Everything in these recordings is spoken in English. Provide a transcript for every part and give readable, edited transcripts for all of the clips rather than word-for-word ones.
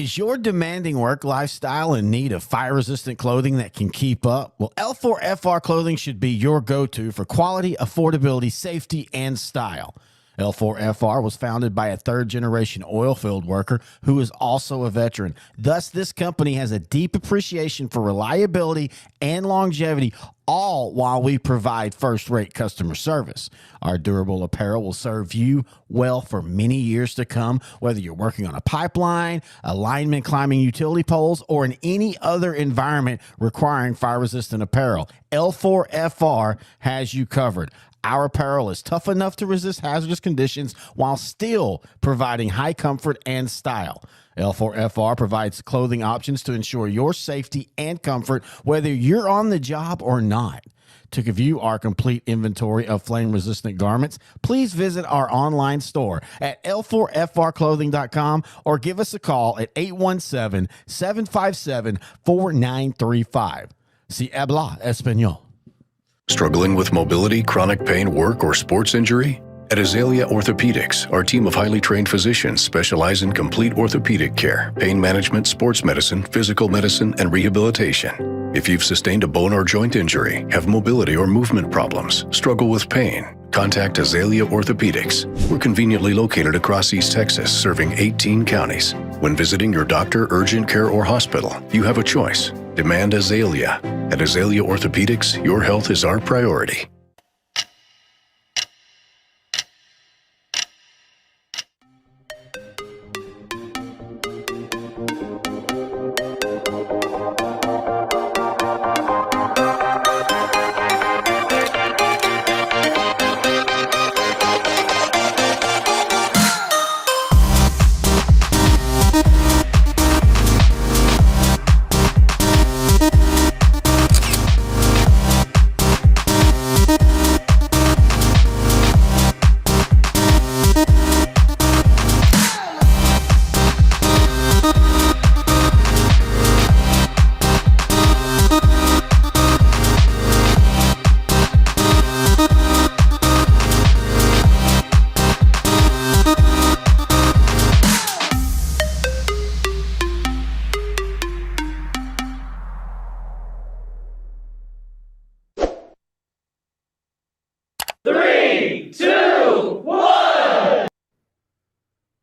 Is your demanding work lifestyle in need of fire-resistant clothing that can keep up? Well, L4FR clothing should be your go-to for quality, affordability, safety, and style. L4FR was founded by a third-generation oil field worker who is also a veteran. Thus, this company has a deep appreciation for reliability and longevity, all while we provide first-rate customer service. Our durable apparel will serve you well for many years to come, whether you're working on a pipeline, a lineman climbing utility poles, or in any other environment requiring fire-resistant apparel. L4FR has you covered. Our apparel is tough enough to resist hazardous conditions while still providing high comfort and style. L4FR provides clothing options to ensure your safety and comfort, whether you're on the job or not. To view our complete inventory of flame-resistant garments, please visit our online store at l4frclothing.com or give us a call at 817-757-4935. Si habla español. Struggling with mobility, chronic pain, work, or sports injury? At Azalea Orthopedics, our team of highly trained physicians specialize in complete orthopedic care, pain management, sports medicine, physical medicine, and rehabilitation. If you've sustained a bone or joint injury, have mobility or movement problems, struggle with pain, contact Azalea Orthopedics. We're conveniently located across East Texas, serving 18 counties. When visiting your doctor, urgent care, or hospital, you have a choice. Demand Azalea. At Azalea Orthopedics, your health is our priority.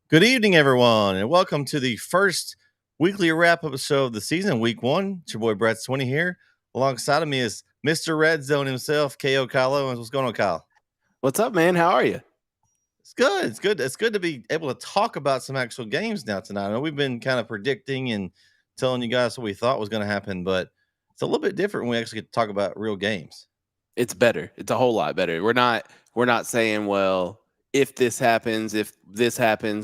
Good evening, everyone, and welcome to the first weekly wrap episode of the season, week one. It's your boy Bret 20 here. Alongside of me is Mr. Red Zone himself, K.O. Kyle Owens. What's going on, Kyle? What's up, man? How are you? It's good. It's good. It's good to be able to talk about some actual games now tonight. I know we've been kind of predicting and telling you guys what we thought was going to happen, but it's a little bit different when we actually get to talk about real games. It's better. It's a whole lot better. We're not saying, well, if this happens,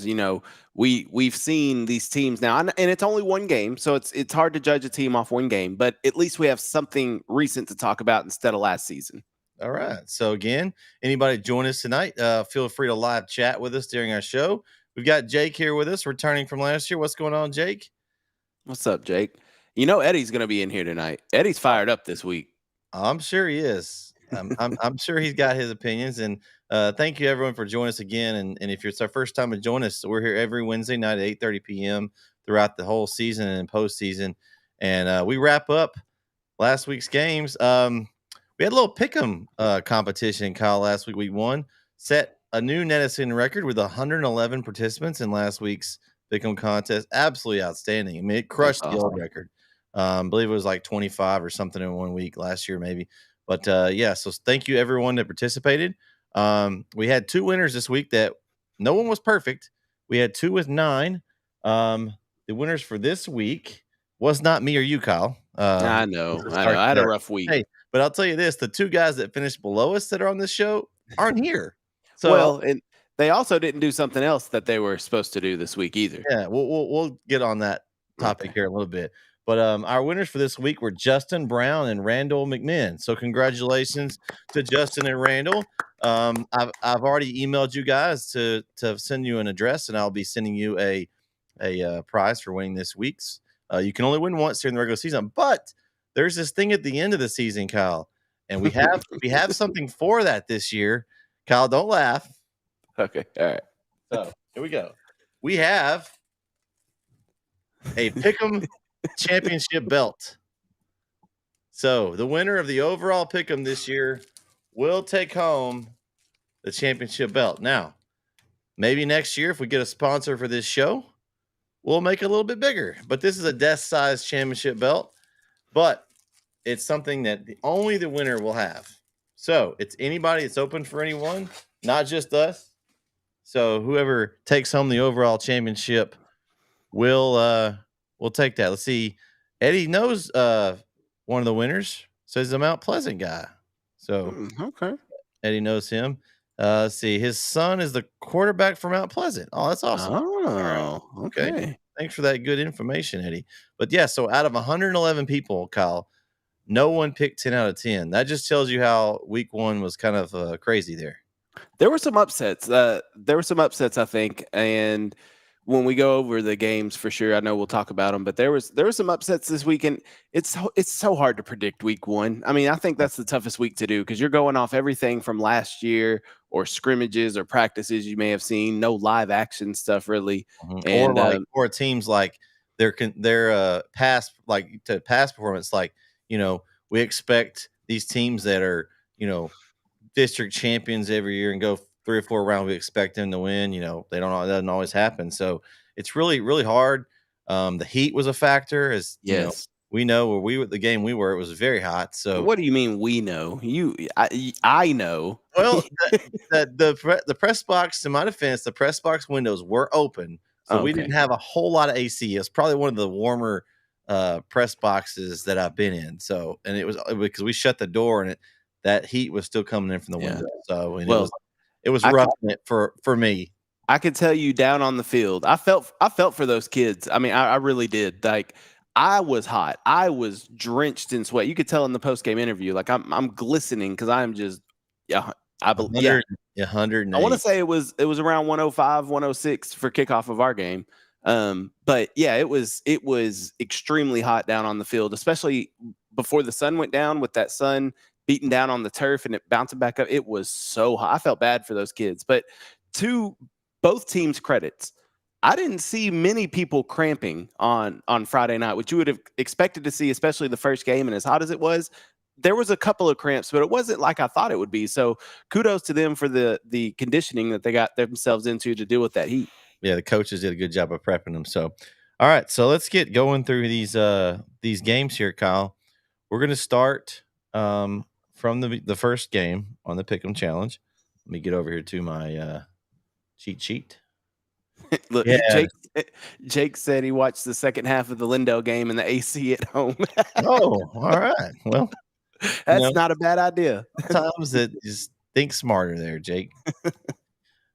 you know, we've seen these teams now, and it's only one game, so it's hard to judge a team off one game, but at least we have something recent to talk about instead of last season. All right. So again, anybody join us tonight, feel free to live chat with us during our show. We've got Jake here with us, returning from last year. What's going on, Jake? What's up, Jake? You know Eddie's going to be in here tonight. Eddie's fired up this week. I'm sure he is. I'm sure he's got his opinions. And thank you, everyone, for joining us again. And if it's our first time to join us, we're here every Wednesday night at 8:30 p.m. throughout the whole season and postseason. And we wrap up last week's games. We had a little pick'em competition, Kyle, last week. We won, set a new Netison record with 111 participants in last week's pick'em contest. Absolutely outstanding. I mean, it crushed the old record. I believe it was like 25 or something in 1 week last year, maybe. But yeah, so thank you everyone that participated. We had two winners this week that no one was perfect. We had 2 with 9. The winners for this week was not me or you, Kyle. I know. I had a rough week. Hey, but I'll tell you this, the 2 guys that finished below us that are on this show aren't here. So, well, and they also didn't do something else that they were supposed to do this week either. Yeah, we'll get on that topic here in a little bit. But our winners for this week were Justin Brown and Randall McMinn. So congratulations to Justin and Randall. I've already emailed you guys to send you an address, and I'll be sending you a prize for winning this week's. You can only win once during the regular season, but there's this thing at the end of the season, Kyle, and we have something for that this year. Kyle, don't laugh. Okay, all right. So here we go. We have a Pick'em championship belt. So the winner of the overall Pick'em this year will take home the championship belt. Now, maybe next year, if we get a sponsor for this show, we'll make it a little bit bigger. But this is a desk-sized championship belt, but it's something that only the winner will have. So it's anybody. It's open for anyone, not just us. So whoever takes home the overall championship will take that. Let's see. Eddie knows one of the winners. So he's a Mount Pleasant guy. So Okay. Eddie knows him. Let's see. His son is the quarterback for Mount Pleasant. Oh, that's awesome. Oh, okay. Thanks for that good information, Eddie. But yeah, so out of 111 people, Kyle, no one picked 10 out of 10. That just tells you how week one was kind of crazy there. There were some upsets. I think, and when we go over the games for sure, I know we'll talk about them. But there were some upsets this weekend. It's so hard to predict week one. I mean, I think that's the toughest week to do because you're going off everything from last year or scrimmages or practices you may have seen. No live action stuff really, and or teams like their past performance. Like we expect these teams that are district champions every year and go 3 or 4 rounds. We expect them to win. They don't. It doesn't always happen. So it's really, really hard. The heat was a factor, as we know where the game we were. It was very hot. So what do you mean we know? I know. Well, the press box. To my defense, the press box windows were open, so we didn't have a whole lot of AC. It's probably one of the warmer press boxes that I've been in. So, and it was because we shut the door and that heat was still coming in from the window. So it was rough for me. I could tell you down on the field, I felt for those kids. I mean, I really did. Like I was hot. I was drenched in sweat. You could tell in the post game interview, like I'm glistening because I'm just 108. I want to say it was around 105, 106 for kickoff of our game. But yeah, it was extremely hot down on the field, especially before the sun went down with that sun beating down on the turf and it bouncing back up. It was so hot. I felt bad for those kids. But to both teams' credits, I didn't see many people cramping on Friday night, which you would have expected to see, especially the first game. And as hot as it was, there was a couple of cramps, but it wasn't like I thought it would be. So kudos to them for the conditioning that they got themselves into to deal with that heat. Yeah, the coaches did a good job of prepping them. So, all right, so let's get going through these games here, Kyle. We're going to start from the first game on the Pick'em Challenge. Let me get over here to my cheat sheet. Look, Jake said he watched the second half of the Lindell game in the AC at home. Oh, all right. Well, that's not a bad idea. Sometimes it just think smarter there, Jake.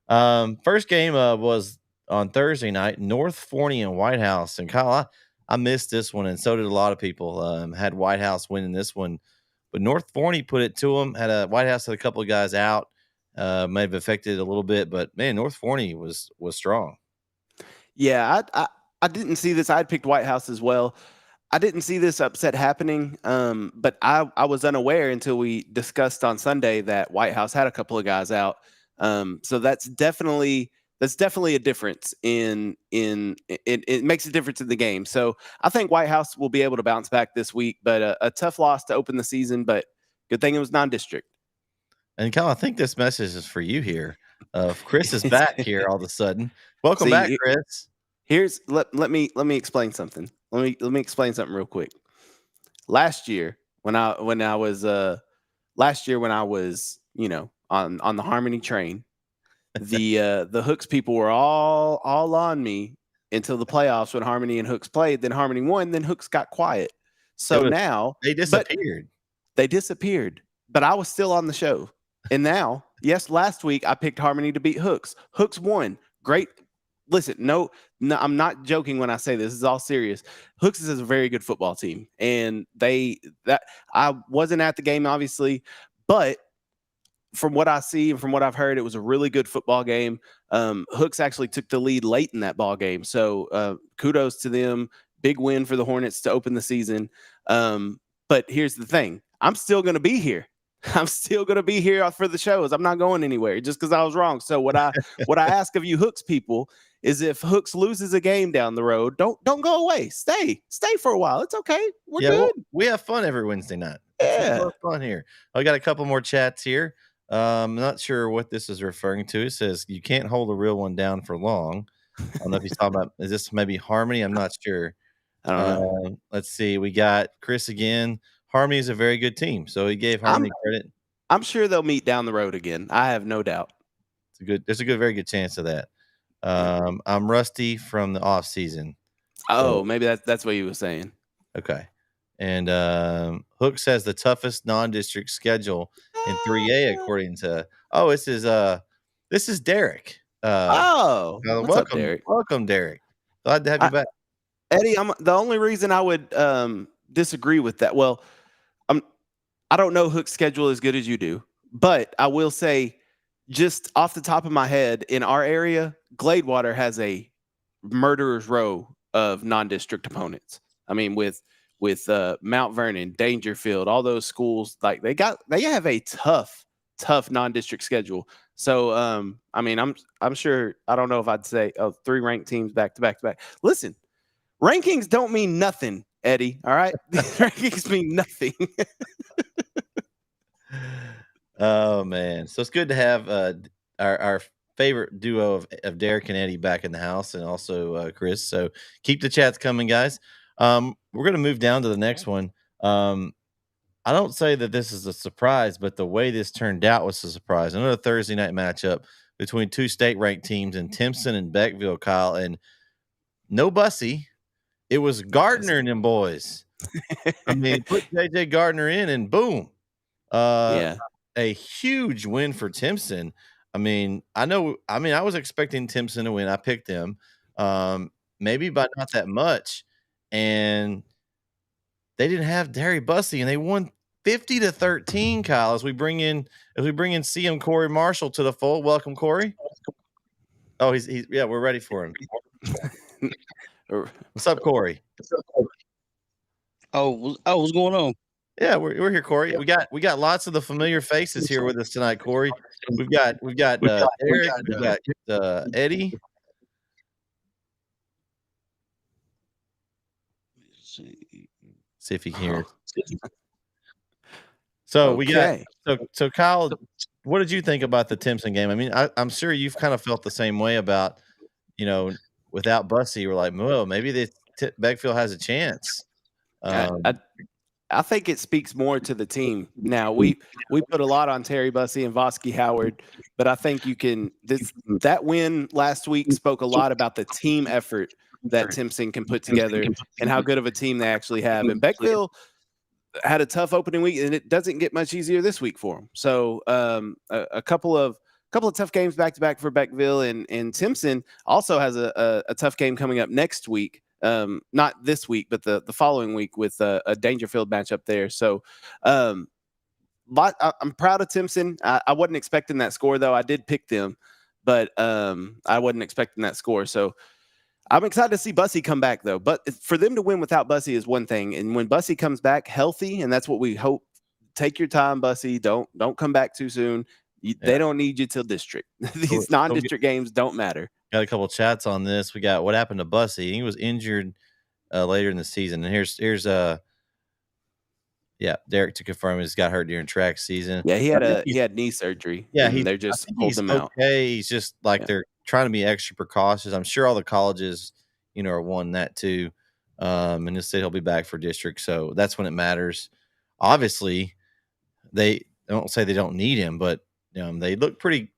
First game was on Thursday night, North Forney and White House. And Kyle, I missed this one, and so did a lot of people. Had White House winning this one, but North Forney put it to them. White House had a couple of guys out. May have affected a little bit, but man, North Forney was strong. Yeah, I didn't see this. I had picked White House as well. I didn't see this upset happening, but I was unaware until we discussed on Sunday that White House had a couple of guys out. So that's definitely a difference in it makes a difference in the game. So I think White House will be able to bounce back this week, but a tough loss to open the season, but good thing it was non-district. And Kyle, I think this message is for you here. Chris is back here all of a sudden. Welcome back, Chris. Let me explain something. Let me explain something real quick. Last year when I was on the Harmony train, the Hooks people were all on me until the playoffs when Harmony and Hooks played. Then Harmony won. Then Hooks got quiet. So now they disappeared. But I was still on the show. And now, yes, last week I picked Harmony to beat Hooks. Hooks won. Great. Listen, no, I'm not joking when I say this. This is all serious. Hooks is a very good football team, and I wasn't at the game obviously, but from what I see and from what I've heard, it was a really good football game. Hooks actually took the lead late in that ball game, so kudos to them. Big win for the Hornets to open the season. But here's the thing: I'm still going to be here. I'm still going to be here for the shows. I'm not going anywhere just because I was wrong. So what I ask of you Hooks people is if Hooks loses a game down the road, don't go away. Stay for a while. It's okay. We're good. We have fun every Wednesday night. Yeah. It's fun here. I got a couple more chats here. I'm not sure what this is referring to. It says you can't hold a real one down for long. I don't know if he's talking about, is this maybe Harmony? I'm not sure. I don't know. Let's see. We got Chris again. Harmony is a very good team, so he gave Harmony credit. I'm sure they'll meet down the road again. I have no doubt. There's a very good chance of that. I'm rusty from the off season. Oh, so, maybe that's what he was saying. Okay. And Hooks has the toughest non-district schedule in 3A, according to. Oh, this is Derek. Welcome, Derek. Welcome, Derek. Glad to have you back, Eddie. The only reason I would disagree with that. Well, I don't know Hook's schedule as good as you do, but I will say, just off the top of my head, in our area, Gladewater has a murderer's row of non-district opponents. I mean, with Mount Vernon, Dangerfield, all those schools, like they have a tough non-district schedule. So I mean, I'm sure, I don't know if I'd say 3 ranked teams back to back to back. Listen, rankings don't mean nothing, Eddie. All right, rankings mean nothing. Oh man, so it's good to have our favorite duo of Derek and Eddie back in the house, and also Chris. So keep the chats coming, guys. We're going to move down to the next one. I don't say that this is a surprise, but the way this turned out was a surprise. Another Thursday night matchup between 2 state-ranked teams in Timpson and Beckville, Kyle, and no Bussy. It was Gardner and them boys. I mean, put JJ Gardner in, and boom. A huge win for Timpson. I was expecting Timpson to win. I picked them, maybe by not that much, and they didn't have Derry Bussey, and they won 50-13. Kyle, as we bring in CM Corey Marshall to the fold. Welcome, Corey. Oh, he's we're ready for him. What's up, Corey? Oh, what's going on? Yeah, we're here, Corey. We got lots of the familiar faces here with us tonight, Corey. We've got Eric, we've got Eddie. See if he can hear. So okay. So Kyle, what did you think about the Timpson game? I mean, I'm sure you've kind of felt the same way about, without Bussy, we're like, well, maybe Beckville has a chance. I think it speaks more to the team. Now we put a lot on Terry Bussey and Vosky Howard, but I think that win last week spoke a lot about the team effort that Timpson can put together and how good of a team they actually have. And Beckville had a tough opening week, and it doesn't get much easier this week for them. So a couple of tough games back to back for Beckville, and Timpson also has a tough game coming up next week. Not this week, but the following week with a Dangerfield matchup there. So I'm proud of Timpson. I wasn't expecting that score, though. I did pick them, but I wasn't expecting that score. So I'm excited to see Bussy come back, though. But for them to win without Bussy is one thing. And when Bussy comes back healthy, and that's what we hope, take your time, Bussy. Don't come back too soon. They don't need you till district. These non-district games don't matter. Got a couple chats on this. We got what happened to Bussy. He was injured later in the season. And here's Derek to confirm he's got hurt during track season. Yeah, he had knee surgery. Yeah, they're just holding him out. Okay, he's just they're trying to be extra precautious. I'm sure all the colleges, are wanting that too. And just say he'll be back for district. So that's when it matters. Obviously, they don't say they don't need him, but they look pretty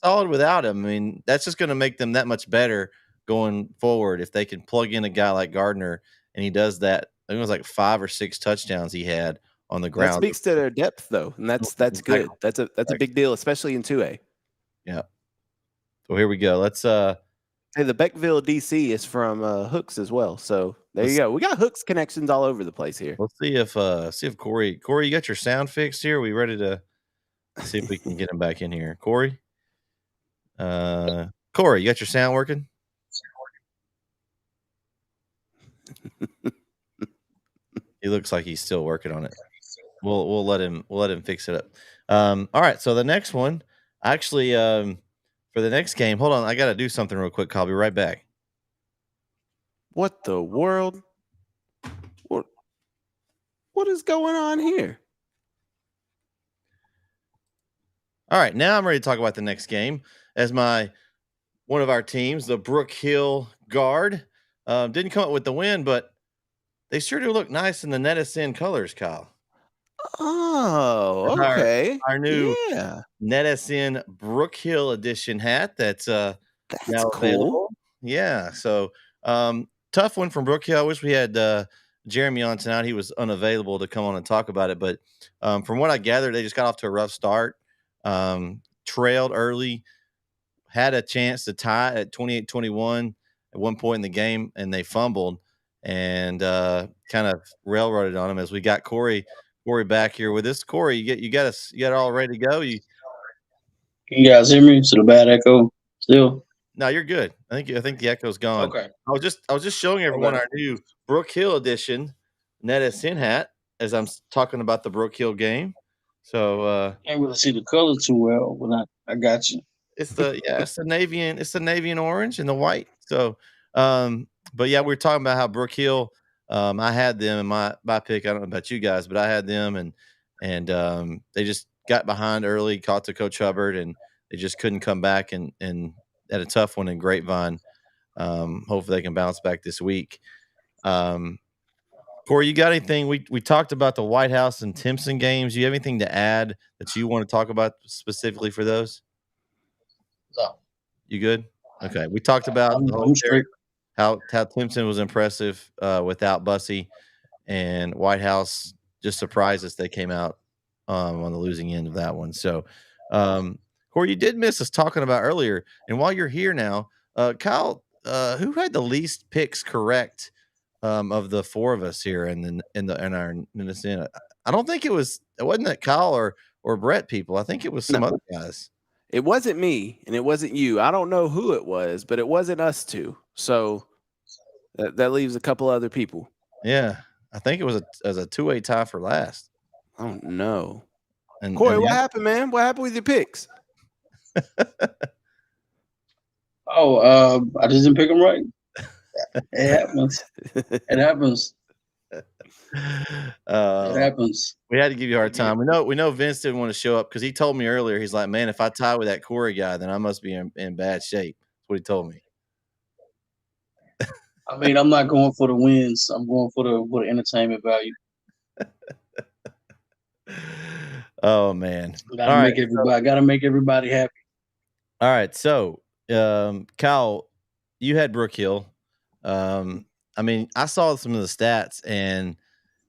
solid without him. I mean, that's just going to make them that much better going forward if they can plug in a guy like Gardner, and he does that. I think it was like 5 or 6 touchdowns he had on the ground. That speaks to their depth, though, and that's good. That's a big deal, especially in 2A. Yeah. So here we go. Let's the Beckville DC is from Hooks as well. So there you go. We got Hooks connections all over the place here. Let's see if Corey, you got your sound fixed here? Are we ready to see if we can get him back in here? Corey, you got your sound working? He looks like he's still working on it. We'll let him fix it up. All right. So the next one, actually, for the next game. Hold on, I got to do something real quick. I'll be right back. What the world? What is going on here? All right, now I'm ready to talk about the next game. As one of our teams, the Brook Hill Guard, didn't come up with the win, but they sure do look nice in the Netison colors, Kyle. Oh, Our, okay. our new Yeah, Netison Brook Hill edition hat that's that's now cool. available. Yeah, so tough one from Brook Hill. I wish we had Jeremy on tonight. He was unavailable to come on and talk about it, but from what I gathered, they just got off to a rough start. Trailed early, had a chance to tie at 28-21 at one point in the game, and they fumbled and kind of railroaded on them. As we got Corey back here with us. Corey, you got it all ready to go. Can you guys hear me? Is it a bad echo still? No, you're good. I think the echo's gone. Okay. I was just showing everyone our new Brook Hill edition Netison hat as I'm talking about the Brook Hill game. So Can't really see the color too well, but I got you. it's the navy and orange and the white. So but yeah, we were talking about how Brook Hill, I had them in my pick. I don't know about you guys, but I had them and they just got behind early, caught to Coach Hubbard, and they just couldn't come back and had a tough one in Grapevine. Hopefully they can bounce back this week. Corey, you got anything? We talked about the White House and Timpson games. Do you have anything to add that you want to talk about specifically for those? No. You good? Okay. We talked about I'm straight. how Timpson was impressive without Bussey, and White House just surprised us. They came out on the losing end of that one. So, Corey, you did miss us talking about earlier. And while you're here now, Kyle, who had the least picks correct of the four of us here in this? I don't think it wasn't that Kyle or Bret people. I think it was some other guys. It wasn't me and it wasn't you. I don't know who it was, but it wasn't us two. So that leaves a couple other people. Yeah, I think it was a 2-way tie for last. Oh no. And Corey, what happened, man? What happened with your picks? I just didn't pick them right. It happens. It happens. It happens. We had to give you a hard time. We know Vince didn't want to show up because he told me earlier. He's like, man, if I tie with that Corey guy, then I must be in bad shape. That's what he told me. I mean, I'm not going for the wins. I'm going for the entertainment value. Oh man, Gotta make everybody happy. All right, so Kyle, you had Brook Hill. I mean, I saw some of the stats, and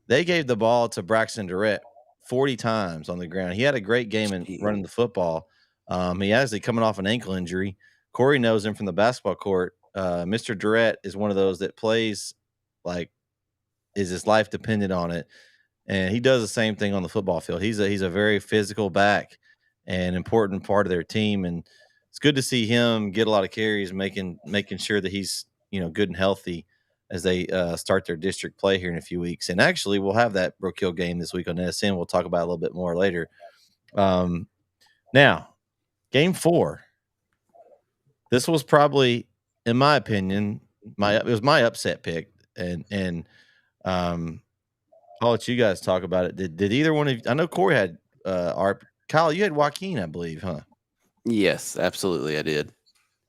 they gave the ball to Braxton Durrett 40 times on the ground. He had a great game in running the football. He actually coming off an ankle injury. Corey knows him from the basketball court. Mr. Durrett is one of those that plays like is his life dependent on it, and he does the same thing on the football field. He's a very physical back and important part of their team, and it's good to see him get a lot of carries, making sure that he's good and healthy as they start their district play here in a few weeks. And actually, we'll have that Brook Hill game this week on NSN. We'll talk about it a little bit more later. Now, game 4. This was probably, in my opinion, it was my upset pick, and I'll let you guys talk about it. Did either one of you? I know Corey had Kyle. You had Joaquin, I believe, huh? Yes, absolutely, I did.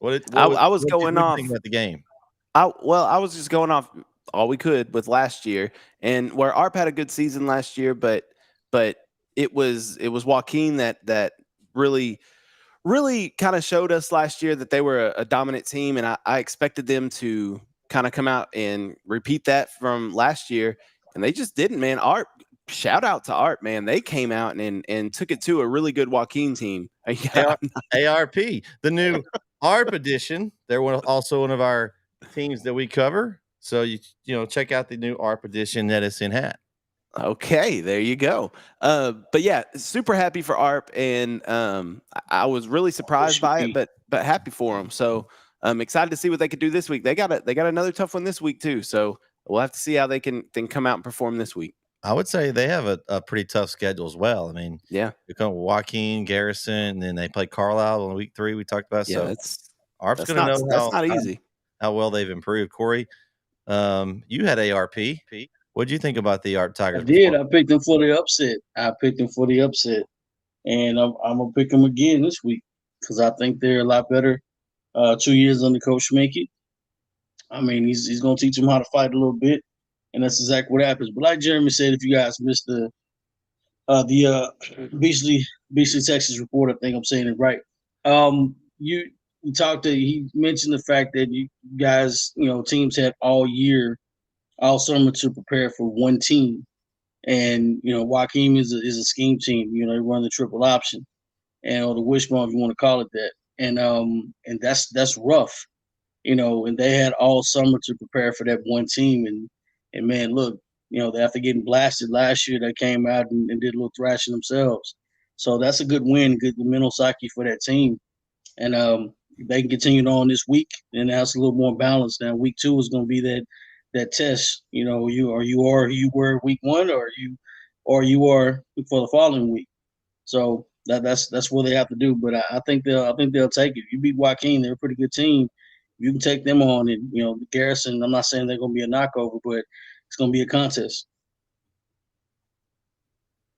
I was going off about the game. I was just going off all we could with last year, and where ARP had a good season last year, but it was Joaquin that really kind of showed us last year that they were a dominant team, and I expected them to kind of come out and repeat that from last year, and they just didn't, man. ARP, shout out to ARP, man. They came out and took it to a really good Joaquin team. ARP, the new ARP edition. They're also one of our teams that we cover. So check out the new ARP edition Netison hat. Okay, there you go. But yeah, super happy for ARP, and I was really surprised by it, but happy for them. So I'm excited to see what they could do this week. They got another tough one this week too. So we'll have to see how they can come out and perform this week. I would say they have a pretty tough schedule as well. I mean, Yeah. they come with Joaquin, Garrison, and then they play Carlisle in week 3 we talked about. Yeah, So ARP's that's gonna not know that's not easy. how well they've improved. Corey, you had ARP. What'd you think about the ARP I Tigers did. performance? I picked them for the upset. And I'm gonna pick them again this week because I think they're a lot better. 2 years under Coach Schminke. I mean, he's gonna teach them how to fight a little bit, and that's exactly what happens. But like Jeremy said, if you guys missed the Beasley Texas report, I think I'm saying it right. He mentioned the fact that you guys, teams had all year, all summer to prepare for one team. And Joaquin is a scheme team. They run the triple option, or the wishbone if you want to call it that. And that's rough, And they had all summer to prepare for that one team. And man, look, after getting blasted last year, they came out and did a little thrashing themselves. So that's a good win, good mental psyche for that team. And they can continue on this week, and that's a little more balanced. Now, week 2 is going to be that test. You are who you were week 1, or you are for the following week. So that's what they have to do. But I think they'll take it. If you beat Joaquin, they're a pretty good team. You can take them on, and Garrison. I'm not saying they're going to be a knockover, but it's going to be a contest.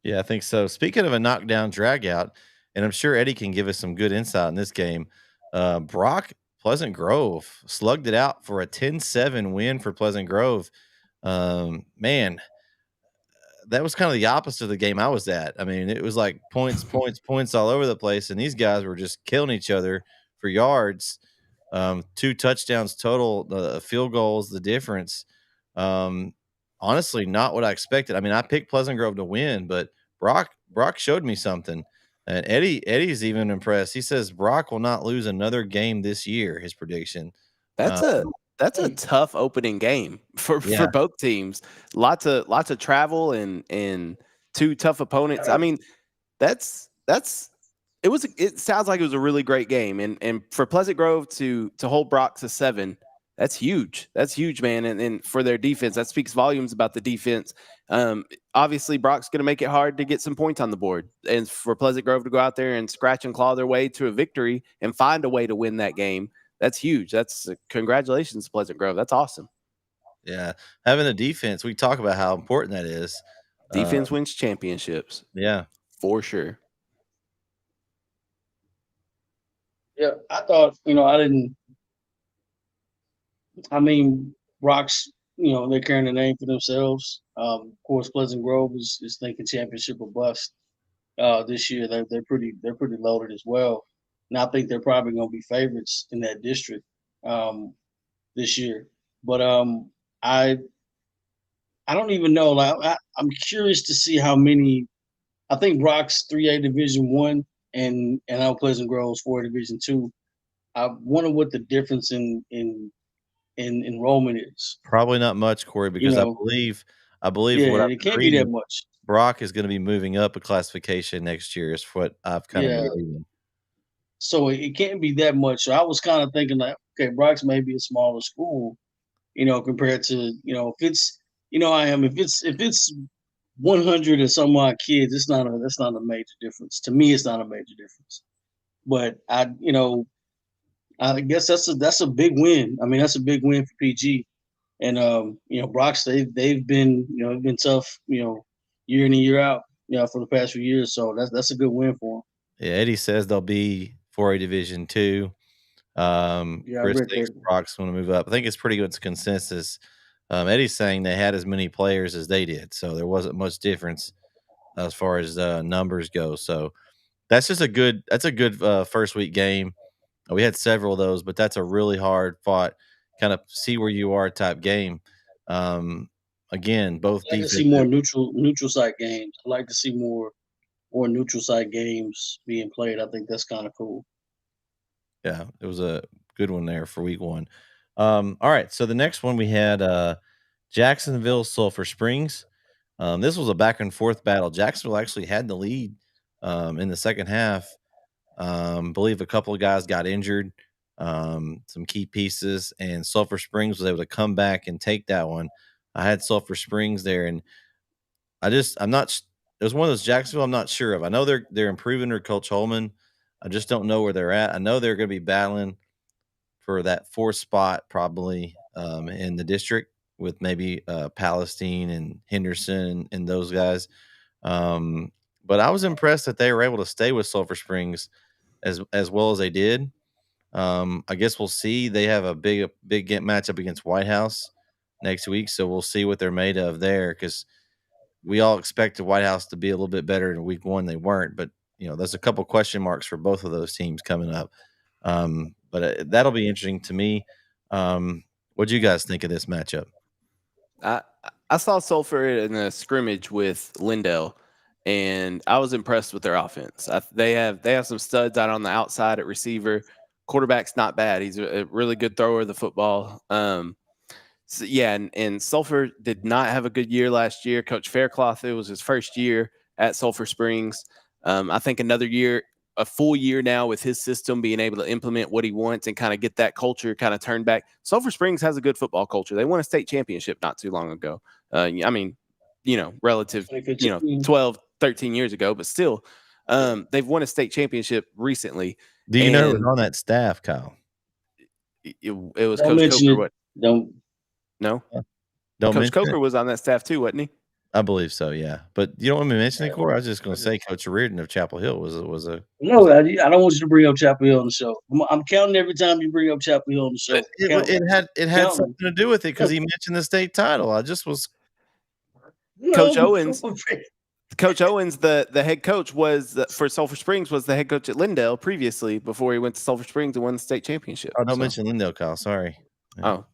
Yeah, I think so. Speaking of a knockdown drag out, and I'm sure Eddie can give us some good insight in this game. Brock Pleasant Grove slugged it out for a 10-7 win for Pleasant Grove. Man, that was kind of the opposite of the game I was at. I mean, it was like points, points, points all over the place, and these guys were just killing each other for yards. 2 touchdowns total, field goals, the difference. Honestly, not what I expected. I mean, I picked Pleasant Grove to win, but Brock showed me something. And Eddie's even impressed. He says Brock will not lose another game this year, his prediction. That's a tough opening game for both teams. Lots of travel and 2 tough opponents. I mean, it sounds like it was a really great game. And for Pleasant Grove to hold Brock to 7, that's huge. That's huge, man. And for their defense, that speaks volumes about the defense. Obviously, Brock's going to make it hard to get some points on the board. And for Pleasant Grove to go out there and scratch and claw their way to a victory and find a way to win that game, that's huge. That's congratulations, Pleasant Grove. That's awesome. Yeah. Having a defense, we talk about how important that is. Defense wins championships. Yeah. For sure. Yeah, I thought, Brock's, they're carrying the name for themselves. Of course, Pleasant Grove is thinking championship or bust. This year, they're pretty loaded as well. And I think they're probably going to be favorites in that district this year. But I don't even know. Like, I'm curious to see how many. I think Brock's 3A Division 1 and now Pleasant Grove's 4A Division 2. I wonder what the difference in enrollment is. Probably not much, Corey, because I believe it can't be that much. Brock is going to be moving up a classification next year, is what I've kind of been reading. So it can't be that much. So I was kind of thinking like, okay, Brock's maybe a smaller school, compared to, if it's, if it's 100 or some odd kids, that's not a major difference. To me, it's not a major difference. But I guess that's a big win. I mean, that's a big win for PG. And Brock's they've been tough, year in and year out, for the past few years. So that's a good win for them. Yeah, Eddie says they'll be 4A Division 2. Chris thinks Brock's going to move up. I think it's pretty good consensus. Eddie's saying they had as many players as they did, so there wasn't much difference as far as numbers go. So that's a good first week game. We had several of those, but that's a really hard fought, kind of see where you are type game. Again, both I like to see more neutral site games. I like to see more neutral site games being played. I think that's kind of cool. Yeah, it was a good one there for week 1. All right, so the next one we had Jacksonville Sulphur Springs. This was a back and forth battle. Jacksonville actually had the lead in the second half. Believe a couple of guys got injured, some key pieces, and Sulphur Springs was able to come back and take that one. I had Sulphur Springs there, and I'm not. It was one of those Jacksonville I'm not sure of. I know they're improving under Coach Holman. I just don't know where they're at. I know they're going to be battling for that 4th spot probably in the district with maybe Palestine and Henderson and those guys. But I was impressed that they were able to stay with Sulphur Springs as well as they did. I guess we'll see. They have a big matchup against White House next week, so we'll see what they're made of there, because we all expected White House to be a little bit better in week 1. They weren't, but there's a couple question marks for both of those teams coming up. But that'll be interesting to me. What do you guys think of this matchup? I saw Sulphur in a scrimmage with Lindell, and I was impressed with their offense. They have some studs out on the outside at receiver. Quarterback's not bad. He's a really good thrower of the football. So yeah, and Sulphur did not have a good year last year. Coach Faircloth, it was his first year at Sulphur Springs. I think another year, a full year now with his system, being able to implement what he wants and kind of get that culture kind of turned back. Sulphur Springs has a good football culture. They won a state championship not too long ago. I mean, relative, 12, 13 years ago, but still, they've won a state championship recently. Do you know who's on that staff, Kyle? It was Coach Coker. What? No? Don't Coach Coker was on that staff too, wasn't he? I believe so, yeah. But you don't want me to mention it, Corey? I was just going to say Coach Reardon of Chapel Hill was a. No, I don't want you to bring up Chapel Hill on the show. I'm counting every time you bring up Chapel Hill on the show. It had something to do with it because he mentioned the state title. I just was. Coach Owens. Coach Owens, the head coach, was for Sulphur Springs, was the head coach at Lindell previously before he went to Sulphur Springs and won the state championship. Oh, don't mention Lindell, Kyle. Sorry. Oh.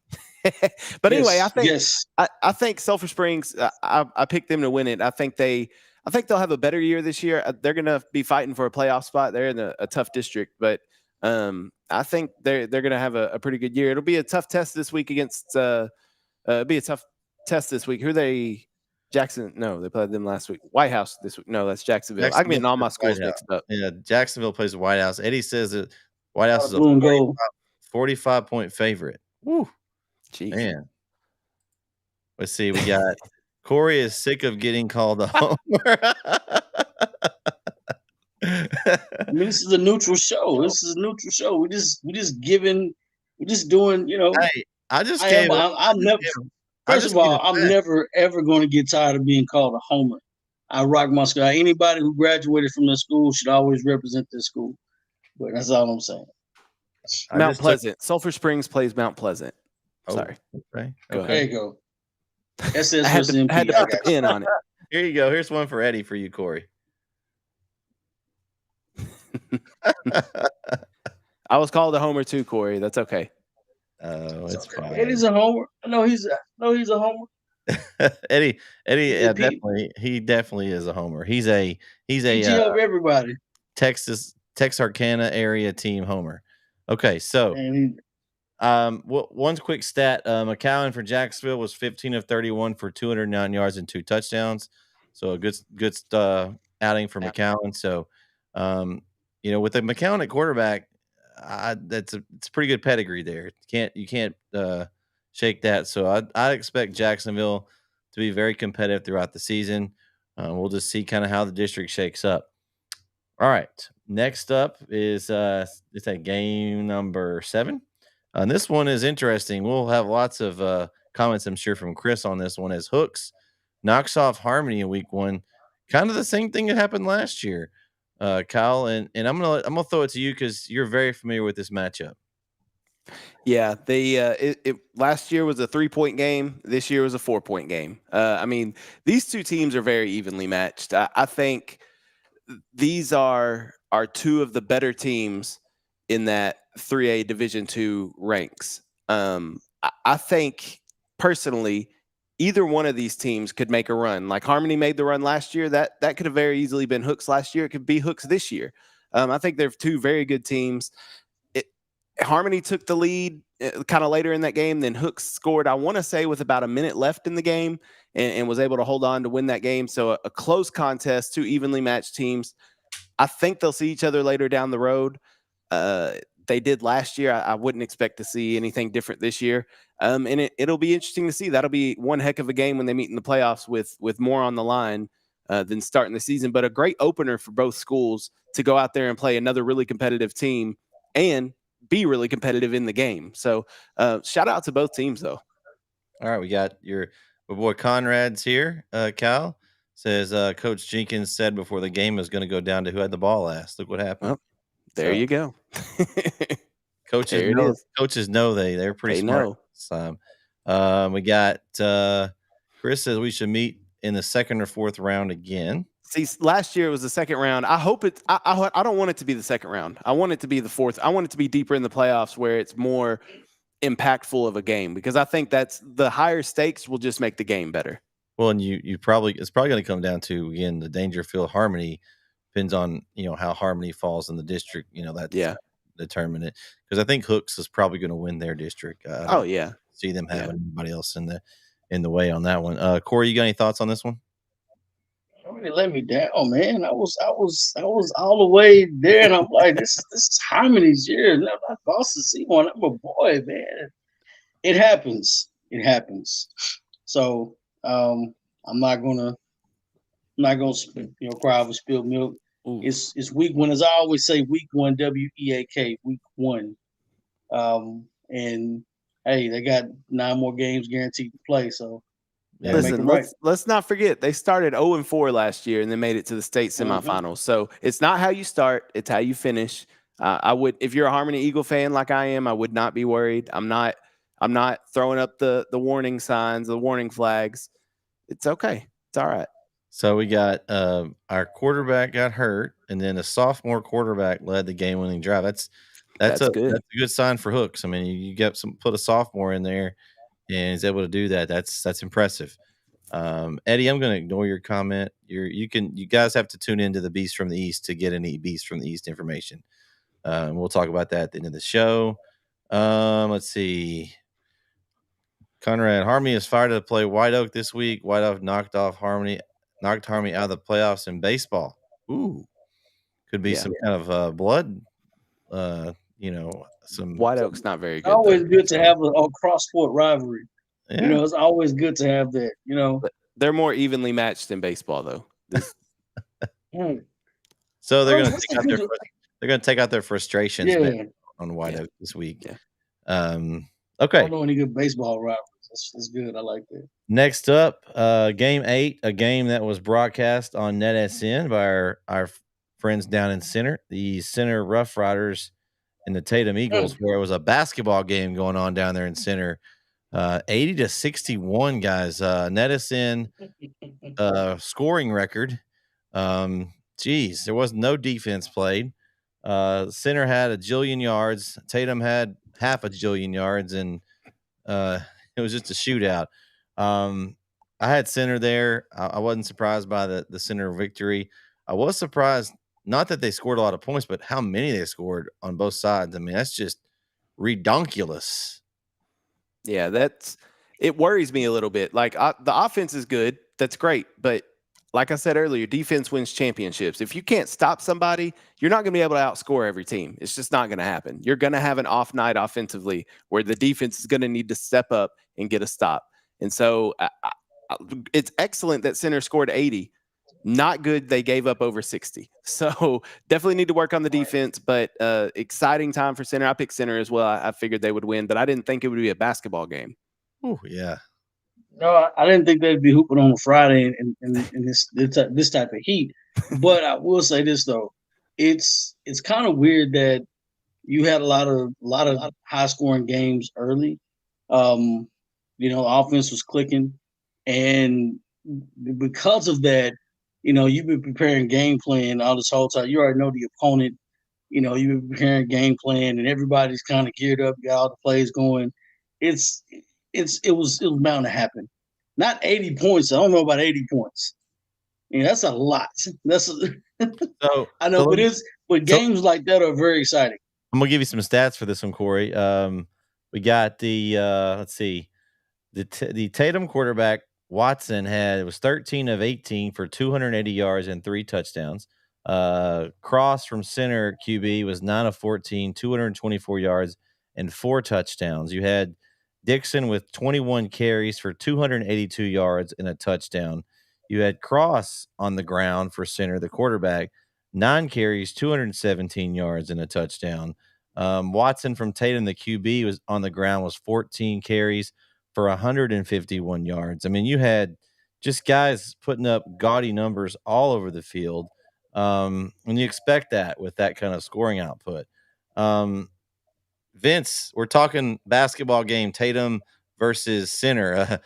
But anyway, I think Sulphur Springs. I picked them to win it. I think they'll have a better year this year. They're going to be fighting for a playoff spot. They're in a tough district, but I think they're going to have a pretty good year. It'll be a tough test this week against. It'll be a tough test this week. Who are they? Jackson? No, they played them last week. White House this week. No, that's Jacksonville. I'm getting all my schools mixed up. Yeah, Jacksonville plays White House. Eddie says that White House is a 45-point favorite. Woo. Jeez. Man. Let's see. We got Corey is sick of getting called a homer. I mean, this is a neutral show. We're just doing, Hey, I just came. First of all, I'm never ever going to get tired of being called a homer. I rock my school. Anybody who graduated from the school should always represent this school. But that's all I'm saying. Mount Pleasant. Sulphur Springs plays Mount Pleasant. Sorry. Okay. There you go. I had to put the pin on it. Here you go. Here's one for Eddie for you, Corey. I was called a homer too, Corey. That's okay. Oh, it's fine. Eddie's a homer. No, he's a homer. Eddie, definitely. He definitely is a homer. He's a everybody. Texarkana area team homer. Okay, so one quick stat: McCowan for Jacksonville was 15 of 31 for 209 yards and 2 touchdowns. So a good outing for McCowan. So, with the McCowan at quarterback, it's a pretty good pedigree there. You can't shake that. So I expect Jacksonville to be very competitive throughout the season. We'll just see kind of how the district shakes up. All right. Next up is it's a game number 7. And this one is interesting. We'll have lots of comments, I'm sure, from Chris on this one. As Hooks knocks off Harmony in week 1, kind of the same thing that happened last year, Kyle. And I'm gonna throw it to you because you're very familiar with this matchup. Yeah, it last year was a 3-point game. This year was a 4-point game. I mean, these two teams are very evenly matched. I think these are 2 of the better teams in that 3A Division II ranks. I think personally, either one of these teams could make a run. Like Harmony made the run last year. That could have very easily been Hooks last year. It could be Hooks this year. I think they're 2 very good teams. Harmony took the lead kind of later in that game. Then Hooks scored, I want to say, with about a minute left in the game and was able to hold on to win that game. So a close contest, 2 evenly matched teams. I think they'll see each other later down the road. They did last year. I wouldn't expect to see anything different this year. And it'll be interesting to see. That'll be one heck of a game when they meet in the playoffs with more on the line than starting the season. But a great opener for both schools to go out there and play another really competitive team and be really competitive in the game. So shout out to both teams, though. All right, we got my boy Conrad's here. Cal says Coach Jenkins said before the game was going to go down to who had the ball last. Look what happened. Well, there you go. Coaches There it know. is. Coaches know they're pretty They smart know. this time. We got Chris says we should meet in the second or fourth round again. See, last year it was the second round. I hope it. I don't want it to be the second round. I want it to be the fourth. I want it to be deeper in the playoffs where it's more impactful of a game, because I think that's the higher stakes will just make the game better. Well, and it's probably going to come down to, again, the Dangerfield Harmony depends on how Harmony falls in the district. That's determine it, because I think Hooks is probably going to win their district. I don't see them having anybody else in the way on that one. Corey, you got any thoughts on this one? They let me down, man. I was all the way there, and I'm like, this is Harmony's year. No, not Boston C1. I'm a boy, man. It happens. So I'm not gonna cry over spilled milk. Ooh. It's week one, as I always say, week one, WEAK, week one. And hey, they got 9 more games guaranteed to play, so listen, let's not forget they started 0-4 last year and then made it to the state semifinals. Mm-hmm. So it's not how you start, it's how you finish. I would, if you're a Harmony Eagle fan like I am, I would not be worried. I'm not throwing up the warning signs, the warning flags. It's okay. It's all right. So we got our quarterback got hurt, and then a sophomore quarterback led the game-winning drive. That's good. That's a good sign for Hooks. I mean, you put a sophomore in there, and he's able to do that. That's impressive. Eddie, I'm going to ignore your comment. You guys have to tune into the Beast from the East to get any Beast from the East information. We'll talk about that at the end of the show. Let's see. Conrad, Harmony is fired to play White Oak this week. White Oak knocked Harmony out of the playoffs in baseball. Ooh, could be some kind of blood. Some White Oak's not very good. Always good to have a cross-sport rivalry. Yeah. It's always good to have that. But they're more evenly matched in baseball, though. So they're going to take out their frustrations on White Oak this week. Yeah. Okay. I don't know any good baseball rivalries. That's good. I like that. Next up, Game 8, a game that was broadcast on NetSN by our friends down in Center, the Center Rough Riders and the Tatum Eagles, where it was a basketball game going on down there in Center. 80-61, guys. NetSN scoring record. There was no defense played. Center had a jillion yards. Tatum had half a jillion yards, and it was just a shootout. I had Center there. I wasn't surprised by the Center victory. I was surprised, not that they scored a lot of points, but how many they scored on both sides. I mean, that's just redonkulous. Yeah, it worries me a little bit. Like the offense is good. That's great. But like I said earlier, defense wins championships. If you can't stop somebody, you're not going to be able to outscore every team. It's just not going to happen. You're going to have an off night offensively where the defense is going to need to step up and get a stop. And so it's excellent that Center scored 80. Not good they gave up over 60. So definitely need to work on the defense, but exciting time for Center. I picked Center as well. I figured they would win, but I didn't think it would be a basketball game. Oh, yeah. No, I didn't think they'd be hooping on a Friday in this type of heat. But I will say this though, it's kind of weird that you had a lot of high scoring games early. Offense was clicking, and because of that, you've been preparing game plan all this whole time. You already know the opponent. You've been preparing game plan, and everybody's kind of geared up, got all the plays going. It was bound to happen. Not 80 points. I don't know about 80 points. That's a lot. I know, but games like that are very exciting. I'm gonna give you some stats for this one, Corey. We got the let's see, the Tatum quarterback Watson was 13 of 18 for 280 yards and 3 touchdowns. Cross from Center QB was 9 of 14, 224 yards and 4 touchdowns. You had Dixon with 21 carries for 282 yards and a touchdown. You had Cross on the ground for center, the quarterback, 9 carries, 217 yards and a touchdown. Watson from Tatum, the QB, was on the ground, was 14 carries for 151 yards. I mean, you had just guys putting up gaudy numbers all over the field. And you expect that with that kind of scoring output. Vince, we're talking basketball game, Tatum versus center.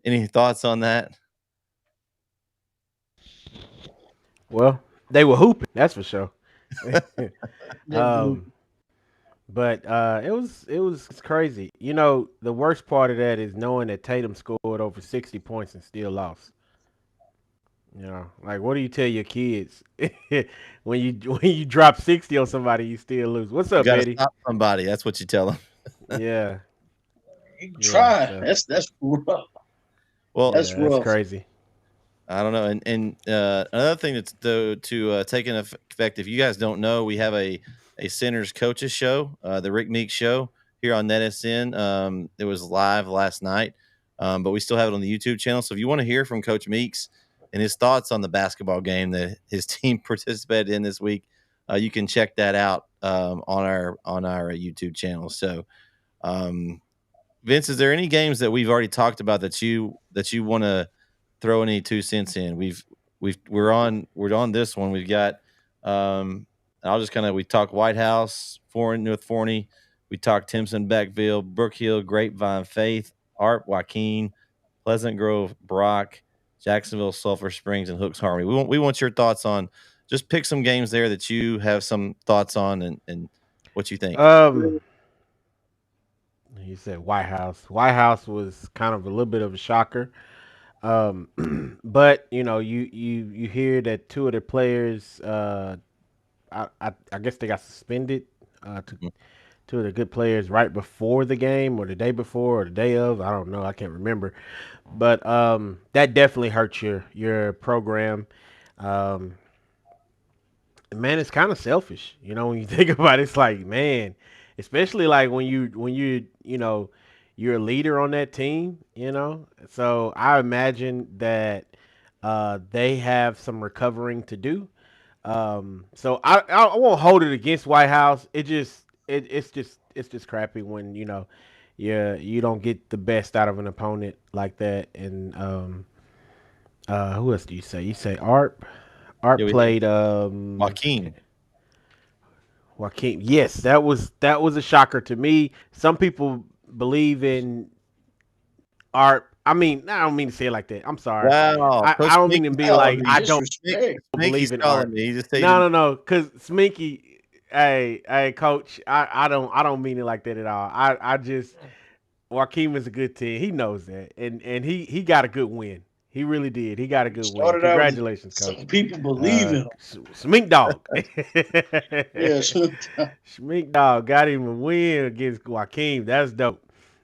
Any thoughts on that? Well, they were hooping, that's for sure. um, but it was crazy. You know, the worst part of that is knowing that Tatum scored over 60 points and still lost. You know, like what do you tell your kids when you drop 60 on somebody, you still lose? What's You up, got to Eddie? stop somebody. That's what you tell them. Yeah, Try. so, That's rough. Well, That's yeah, that's rough. crazy. I don't know. And another thing that's to take into effect, if you guys don't know, we have a centers coaches show, the Rick Meeks show here on NetSN. It was live last night, but we still have it on the YouTube channel. So if you want to hear from Coach Meeks and his thoughts on the basketball game that his team participated in this week, you can check that out on our YouTube channel. So, Vince, is there any games that we've already talked about that you want to throw any 2 cents in? We're on this one. We've got I'll just we talk White House, North Forney. We talk Timpson, Beckville, Brook Hill, Grapevine, Faith, Art, Joaquin, Pleasant Grove, Brock, Jacksonville, Sulphur Springs, and Hooks Harmony. We want your thoughts on, just pick some games there that you have some thoughts on and what you think. You said White House. White House was kind of a little bit of a shocker. But you know, you hear that two of the players, I guess they got suspended. Two of the good players right before the game, or the day before, or the day of. I don't know. I can't remember. But that definitely hurts your program. Um, man, it's kind of selfish, you know, when you think about it. It's like, man, especially like when you're a leader on that team, you know. So I imagine that they have some recovering to do. So I won't hold it against White House. It's just crappy when you don't get the best out of an opponent like that. And who else do you say? You say Art. Art Yeah, played Joaquin. Joaquin. Yes, that was a shocker to me. Some people believe in Art. I mean, I don't mean to say it like that. I'm sorry. Wow, I Coach don't mean to Mickey's be calling like me. I don't Disrespect. believe in calling Art. me. He just said No, because Sminky, hey, Coach, I don't mean it like that at all. I just Joaquin is a good team. He knows that, and he got a good win. He really did. He got a good win. Started out with Congratulations, some Coach. people believe in him. Smink Dog. Yeah, Smink Dog got him a win against Joaquin. That's dope.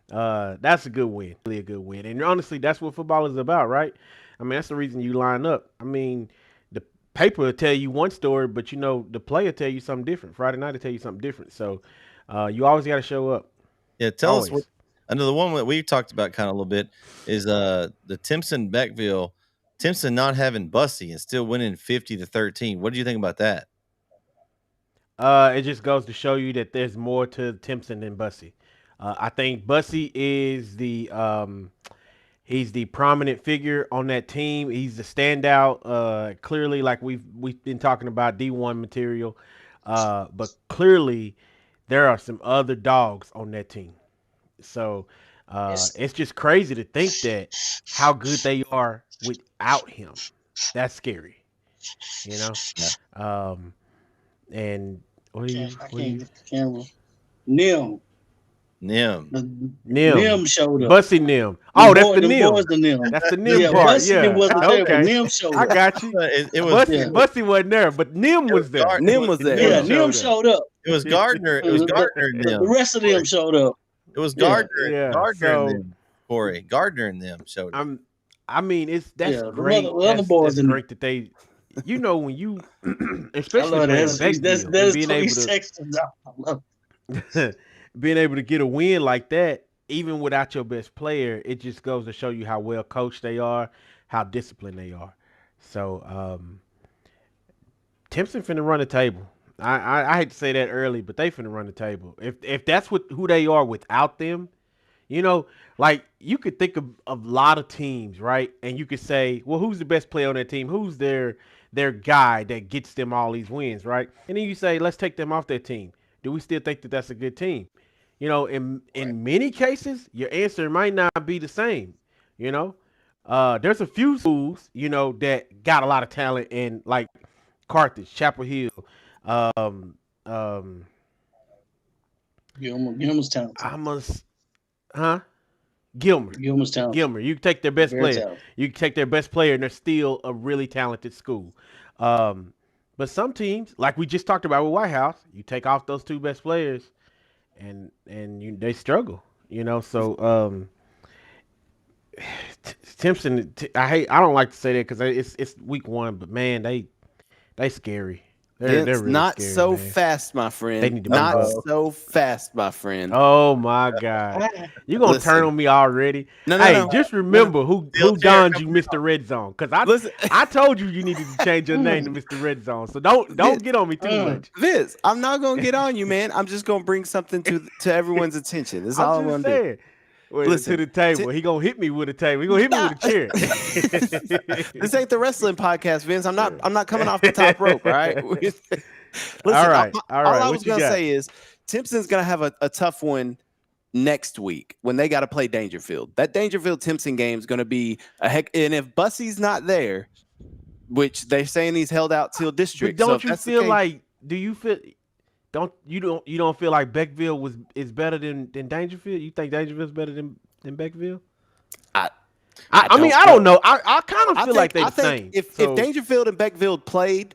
That's a good win. Really a good win. And honestly, that's what football is about, right? I mean, that's the reason you line up. I mean, the paper will tell you one story, but the player tell you something different. Friday night will tell you something different. So you always got to show up. Yeah, tell us Always. another one that we've talked about kind of a little bit is the Timpson Beckville. Timpson not having Bussy and still winning 50-13. What do you think about that? It just goes to show you that there's more to Timpson than Bussy. I think Bussy is he's the prominent figure on that team. He's the standout. Clearly, like we've been talking about D1 material, but clearly there are some other dogs on that team. So it's just crazy to think that how good they are without him. That's scary, you know. And what do you? I What do can't you? get the camera. Nim. Nim. Nim. Showed up. Bussy Nim. Oh, that's the Them Nim. boys the Nim. That's the Nim Yeah, part. Bussy Yeah. wasn't there, but Okay. Nim showed I up. got you. It was Bussy wasn't there, but Nim was there. Nim was there. Yeah, Nim Nim showed showed up. It was Gardner. It was Gardner and The them. rest of them showed up. It was Yeah. Gardner. Yeah, Gardner so- and them. Corey. Gardner and them showed up. I mean, that's Yeah, the great. other boys That's in- great that they, when you, I especially love playing that. Beckville, That is being Tony able to Sexton. I love it. being able to get a win like that, even without your best player, it just goes to show you how well coached they are, how disciplined they are. So Timpson finna run the table. I hate to say that early, but they finna run the table. If that's who they are without them, you know, like you could think of a lot of teams, right? And you could say, well, who's the best player on that team? Who's their guy that gets them all these wins, right? And then you say, let's take them off their team. Do we still think that that's a good team? You know, in many cases, your answer might not be the same. You know, there's a few schools, you know, that got a lot of talent in like Carthage, Chapel Hill, um, um, Gilmer's talented. I must, huh? Gilmer. Gilmer's talented. Gilmer. You take their best Very player. talented. You take their best player, and they're still a really talented school. But some teams, like we just talked about with White House, you take off those two best players, and they struggle. You know, so Timpson. I don't like to say that because it's week one, but man, they scary. They're really not scary, so man. fast, my friend. They need to not move up. so fast, my friend. Oh my God! You gonna Listen. turn on me already? No, Hey, no. just remember who donned you Mr. Red Zone, because Listen. I told you needed to change your name to Mr. Red Zone. So don't get on me too much. Vince, I'm not gonna get on you, man. I'm just gonna bring something to everyone's attention. That's all I'm I'm gonna just do. saying. Wait, Listen, to the table. He gonna hit me with a table. He gonna hit me with a chair. This ain't the wrestling podcast, Vince. I'm not coming off the top rope, all right? Listen, All right. all I What was you gonna got? say is Timpson's gonna have a tough one next week when they got to play Dangerfield. That Dangerfield Timpson game is gonna be a heck. And if Bussey's not there, which they're saying he's held out till But district, so don't if you that's the feel case- like? Do you feel? You don't feel like Beckville is better than Dangerfield? You think Dangerfield's better than Beckville? I mean, I don't know. I kind of feel like they're the same. If Dangerfield and Beckville played,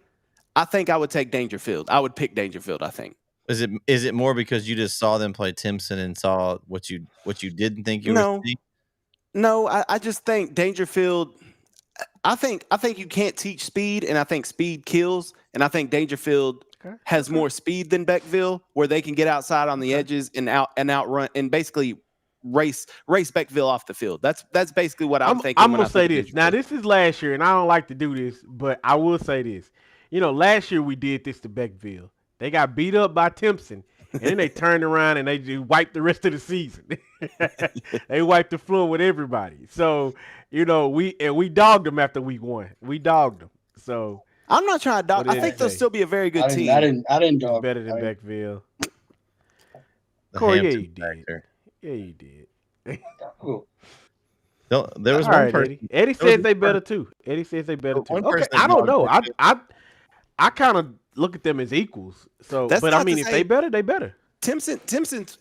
I think I would take Dangerfield. I would pick Dangerfield, I think. Is it more because you just saw them play Timpson and saw what you didn't think you would see? No, I just think Dangerfield. I think you can't teach speed, and I think speed kills. And I think Dangerfield has more speed than Beckville, where they can get outside on the edges and outrun and basically race Beckville off the field. That's basically what I'm thinking. I'm gonna say this. Now, this is last year, and I don't like to do this, but I will say this. You know, last year we did this to Beckville. They got beat up by Timpson, and then they turned around and they just wiped the rest of the season. They wiped the floor with everybody. So, you know, we dogged them after week one. We dogged them. So I'm not trying to dog. I think they'll still be a very good team. I didn't dog. better than Beckville. The Corey, yeah, Hampton you did. factor. Yeah, you did. Cool. There was All one right, person. Eddie. Eddie there was says they one better too. Eddie says they better too. one Okay, person I don't know. dogged I kind of look at them as equals. So, That's but I not to mean, if say- they better, they better. Timpson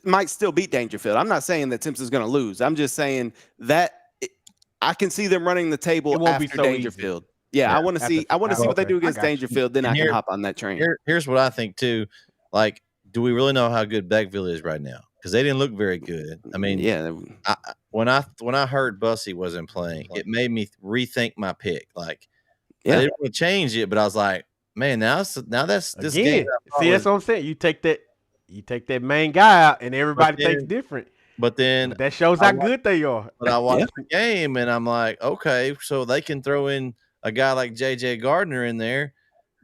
might still beat Dangerfield. I'm not saying that Timpson's going to lose. I'm just saying that I can see them running the It table won't after be so Dangerfield. Yeah, Yeah, I want to see. I want to see what they do Okay, I against got you. Dangerfield. Then And I can here- hop on that train. Here's what I think too. Like, do we really know how good Beckville is right now? Because they didn't look very good. I mean, Yeah, when I heard Bussey wasn't playing, it made me rethink my pick. Like, Yeah. I didn't want to change it, but I was like, man, that's this Again, game. see, that's what I'm saying. You take that main guy out, and everybody thinks different. But then But that shows I how wa- good they are. But I watched the game and I'm like, okay, so they can throw in a guy like JJ Gardner in there,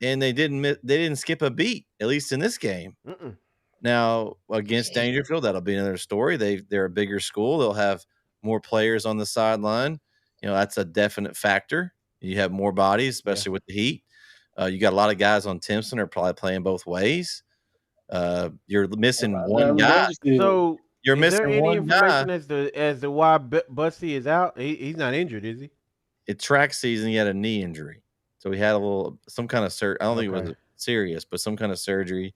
and they didn't skip a beat, at least in this game. Mm-mm. Now against Dangerfield, that'll be another story. They're a bigger school. They'll have more players on the sideline. You know, that's a definite factor. You have more bodies, especially with the heat. You got a lot of guys on Timpson are probably playing both ways. You're missing one guy. So, You're is there missing any one guy. information as to why Bussey is out? He's not injured, is he? At track season, he had a knee injury, so he had some kind of I don't think it was Okay. serious, but some kind of surgery,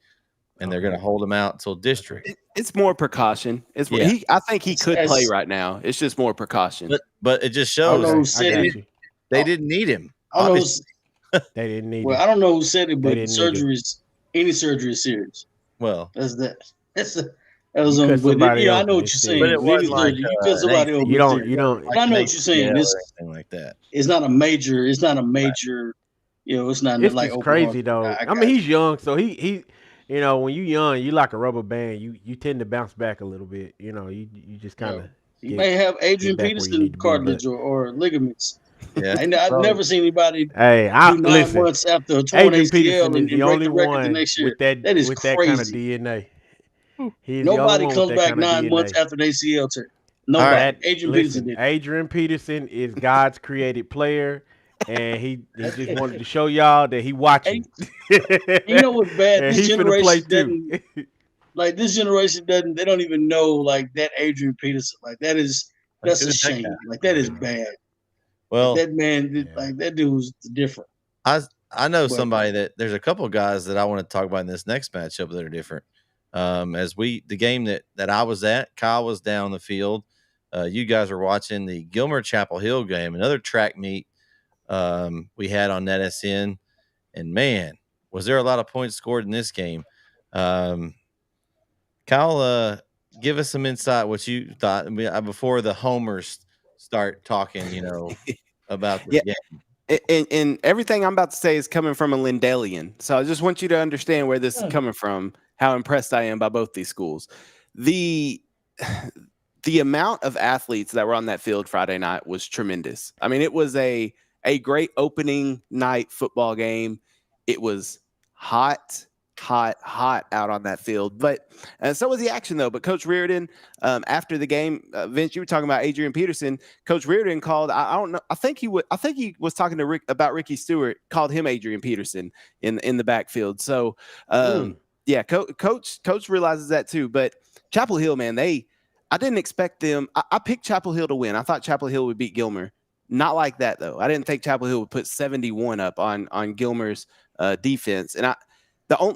and they're going to hold him out until district. it's more precaution. It's Yeah. I think he could play It's- right now. It's just more precaution. But it just I don't shows know who I said got it. you. they didn't need him. I don't know. Obviously. They didn't need Well, him. I don't know who said it, They but didn't need any surgery is serious. Well, That was You on. cut But somebody I open, know what you're it's saying. But it Any wasn't like, surgery, you cut somebody an open. You it's don't. serious. You don't. But I know what you're saying. or This anything like that. it's not a major. It's not a major. You know, it's not It's like just open crazy heart. though. I I mean, got he's young, so he you know, when you young, you like a rubber band. You tend to bounce back a little bit. You know, you just You kind know, of he may have get Adrian back where you need Peterson to be. But cartilage or ligaments. Yeah, I've never seen anybody hey, do 9 listen. months after a torn Adrian Peterson ACL is and the break only the record the one next year. with that That is kind of crazy. DNA. He's the only Nobody one with comes that back kind of 9 months DNA. after the ACL tear. All right. Nobody. That Adrian Peterson listen, did. Adrian Peterson is God's created player, and he just wanted to show y'all that he watching. And you know what's bad? And This he finna play generation too. doesn't like. This generation doesn't. They don't even know like that Adrian Peterson. Like that's Who a is that guy? shame. Like that is bad. Like Well, that man. Yeah. Like that dude's different. I know But somebody that there's a couple of guys that I want to talk about in this next matchup that are different. The game that I was at, Kyle was down the field. You guys were watching the Gilmer Chapel Hill game, another track meet we had on NetSN. And man, was there a lot of points scored in this game. Kyle, give us some insight what you thought before the homers start talking, about this Yeah. game. And everything I'm about to say is coming from a Lindelian. So I just want you to understand where this is coming from, how impressed I am by both these schools. The the amount of athletes that were on that field Friday night was tremendous. I mean, it was a great opening night football game. It was hot out on that field. But so was the action, though. But Coach Reardon, after the game, Vince, you were talking about Adrian Peterson. Coach Reardon called. I don't know. I think he was talking to Rick about Ricky Stewart. Called him Adrian Peterson in the backfield. So yeah, Coach realizes that too. But Chapel Hill, man, I didn't expect them. I picked Chapel Hill to win. I thought Chapel Hill would beat Gilmer. Not like that though. I didn't think Chapel Hill would put 71 up on Gilmer's defense. And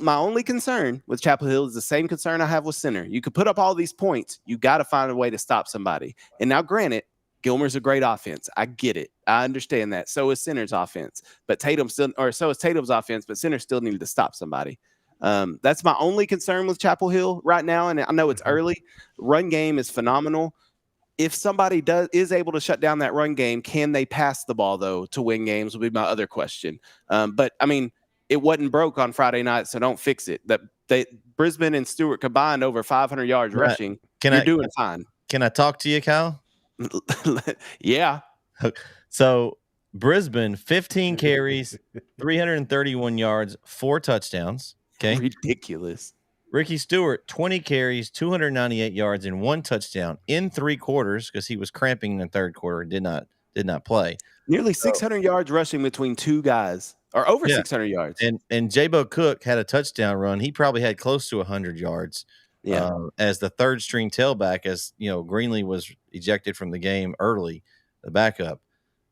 my only concern with Chapel Hill is the same concern I have with Center. You could put up all these points. You got to find a way to stop somebody. And now, granted, Gilmer's a great offense. I get it. I understand that. So is Center's offense. But so is Tatum's offense, but Center still needed to stop somebody. That's my only concern with Chapel Hill right now. And I know it's early. Run game is phenomenal. If somebody is able to shut down that run game, can they pass the ball, though, to win games would be my other question. But, I mean, it wasn't broke on Friday night, so don't fix it. Brisbane and Stewart combined over 500 yards rushing. You're doing fine. Can I talk to you, Kyle? Yeah. So Brisbane, 15 carries, 331 yards, 4 touchdowns. Okay. Ridiculous. Ricky Stewart, 20 carries, 298 yards, and 1 touchdown in 3 quarters because he was cramping in the third quarter and did not play. Nearly 600 yards rushing between two guys, or over 600 yards. And Jabo Cook had a touchdown run. He probably had close to 100 yards. As the third string tailback, as Greenlee was ejected from the game early, the backup.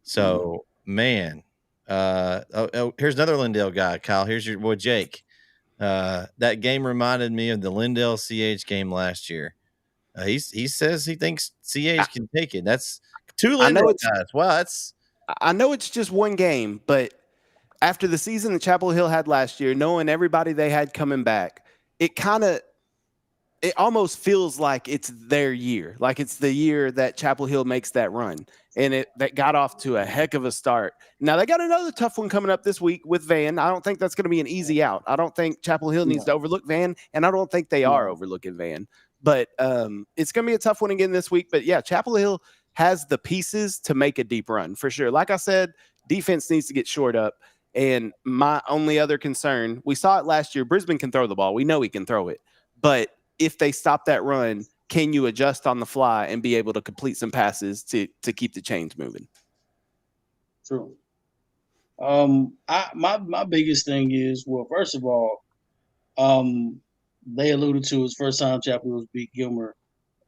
So man, here's another Lindell guy, Kyle. Here's your boy Jake. That game reminded me of the Lindell CH game last year. He says he thinks CH can take it. That's 2 Lindell guys. Wow, I know it's just one game, but after the season that Chapel Hill had last year, knowing everybody they had coming back, it almost feels like it's their year. Like it's the year that Chapel Hill makes that run. And that got off to a heck of a start. Now, they got another tough one coming up this week with Van. I don't think that's going to be an easy out. I don't think Chapel Hill needs to overlook Van, and I don't think they are overlooking Van. But it's going to be a tough one again this week. But, yeah, Chapel Hill has the pieces to make a deep run for sure. Like I said, defense needs to get shored up. And my only other concern, we saw it last year. Brisbane can throw the ball. We know he can throw it. But if they stop that run, can you adjust on the fly and be able to complete some passes to keep the chains moving? True. My biggest thing is, well, first of all, they alluded to his first time Chapel Hill beat Gilmer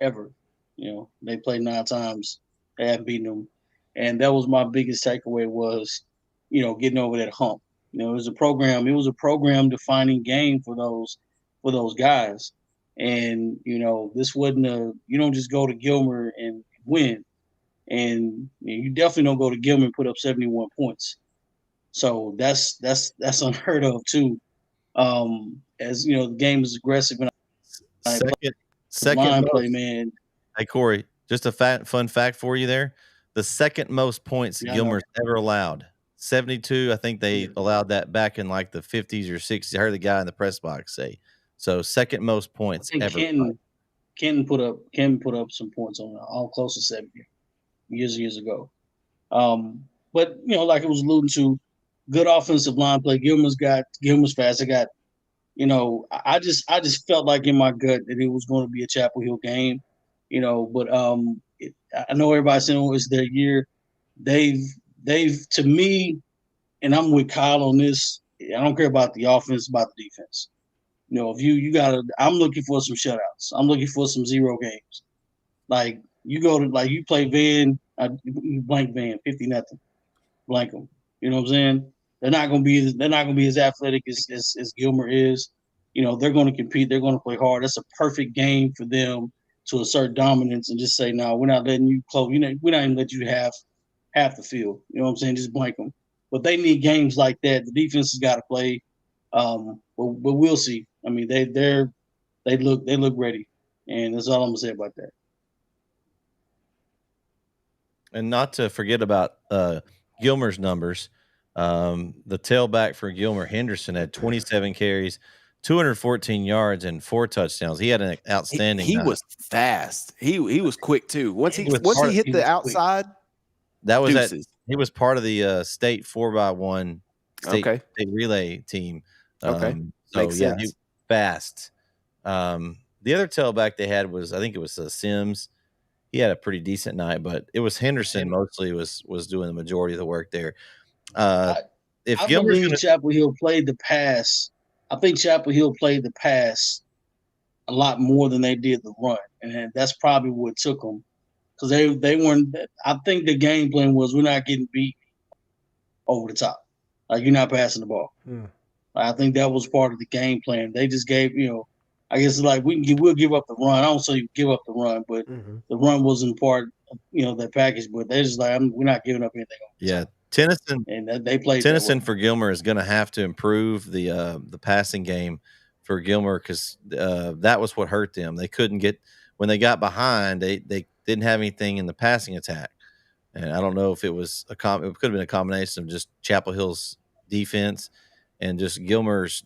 ever. They played 9 times, they haven't beaten them, and that was my biggest takeaway was, getting over that hump. It was a program defining game for those guys. And, this wasn't you don't just go to Gilmer and win. And you definitely don't go to Gilmer and put up 71 points. So that's unheard of too. As the game is aggressive and second line most, play, man. Hey Corey, just a fun fact for you there. The second most points Gilmer's ever allowed. 72. I think they allowed that back in like the 50s or 60s. I heard the guy in the press box say So second most I points think ever. Kenton put up some points on all close to 70 years ago. But like it was alluding to, good offensive line play. Gilmer's fast. I got I just felt like in my gut that it was going to be a Chapel Hill game. But I know everybody's saying it's their year. They've to me, and I'm with Kyle on this. I don't care about the offense, about the defense. If you gotta, I'm looking for some shutouts. I'm looking for some zero games. Like you go to you play Van, you blank Van 50-0, blank them. You know what I'm saying? They're not gonna be as athletic as Gilmer is. They're going to compete. They're going to play hard. That's a perfect game for them to assert dominance and just say, no, we're not letting you close. We're not even let you have half the field. You know what I'm saying? Just blank them. But they need games like that. The defense has got to play. But we'll see. I mean, they look ready, and that's all I'm gonna say about that. And not to forget about Gilmer's numbers. The tailback for Gilmer, Henderson, had 27 carries, 214 yards, and 4 touchdowns. He had an outstanding He night. was fast. He was quick too. Once he was hit he the was quick. outside, That was deuces. he was part of the state 4x1 state Okay. relay team. Okay. So Makes yeah, sense. he was fast. The other tailback they had was, I think it was Sims. He had a pretty decent night, but it was Henderson mostly was doing the majority of the work there. If I Gilmer's believe gonna, Chapel Hill played the pass. I think Chapel Hill played the pass a lot more than they did the run, and that's probably what took them because they weren't. I think the game plan was we're not getting beat over the top. Like you're not passing the ball. I think that was part of the game plan. They just gave I guess it's like we'll give up the run. I don't say give up the run, but the run wasn't part of that package. But they're just like we're not giving up anything. yeah, Tennyson. And they played Tennyson for Gilmer is going to have to improve the passing game for Gilmer because that was what hurt them. They couldn't get when they got behind. They didn't have anything in the passing attack, and I don't know if it was it could have been a combination of just Chapel Hill's defense and just Gilmer's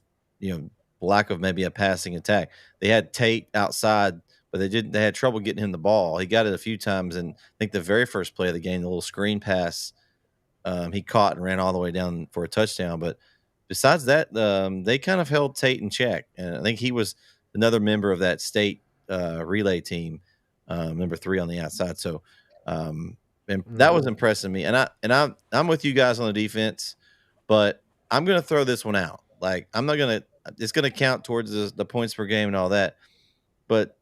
lack of maybe a passing attack. They had Tate outside, but they had trouble getting him the ball. He got it a few times, and I think the very first play of the game, the little screen pass. He caught and ran all the way down for a touchdown. But besides that, they kind of held Tate in check. And I think he was another member of that state relay team, number 3 on the outside. So and that was impressing me. And I'm with you guys on the defense, but I'm going to throw this one out. Like I'm not going to. It's going to count towards the points per game and all that. But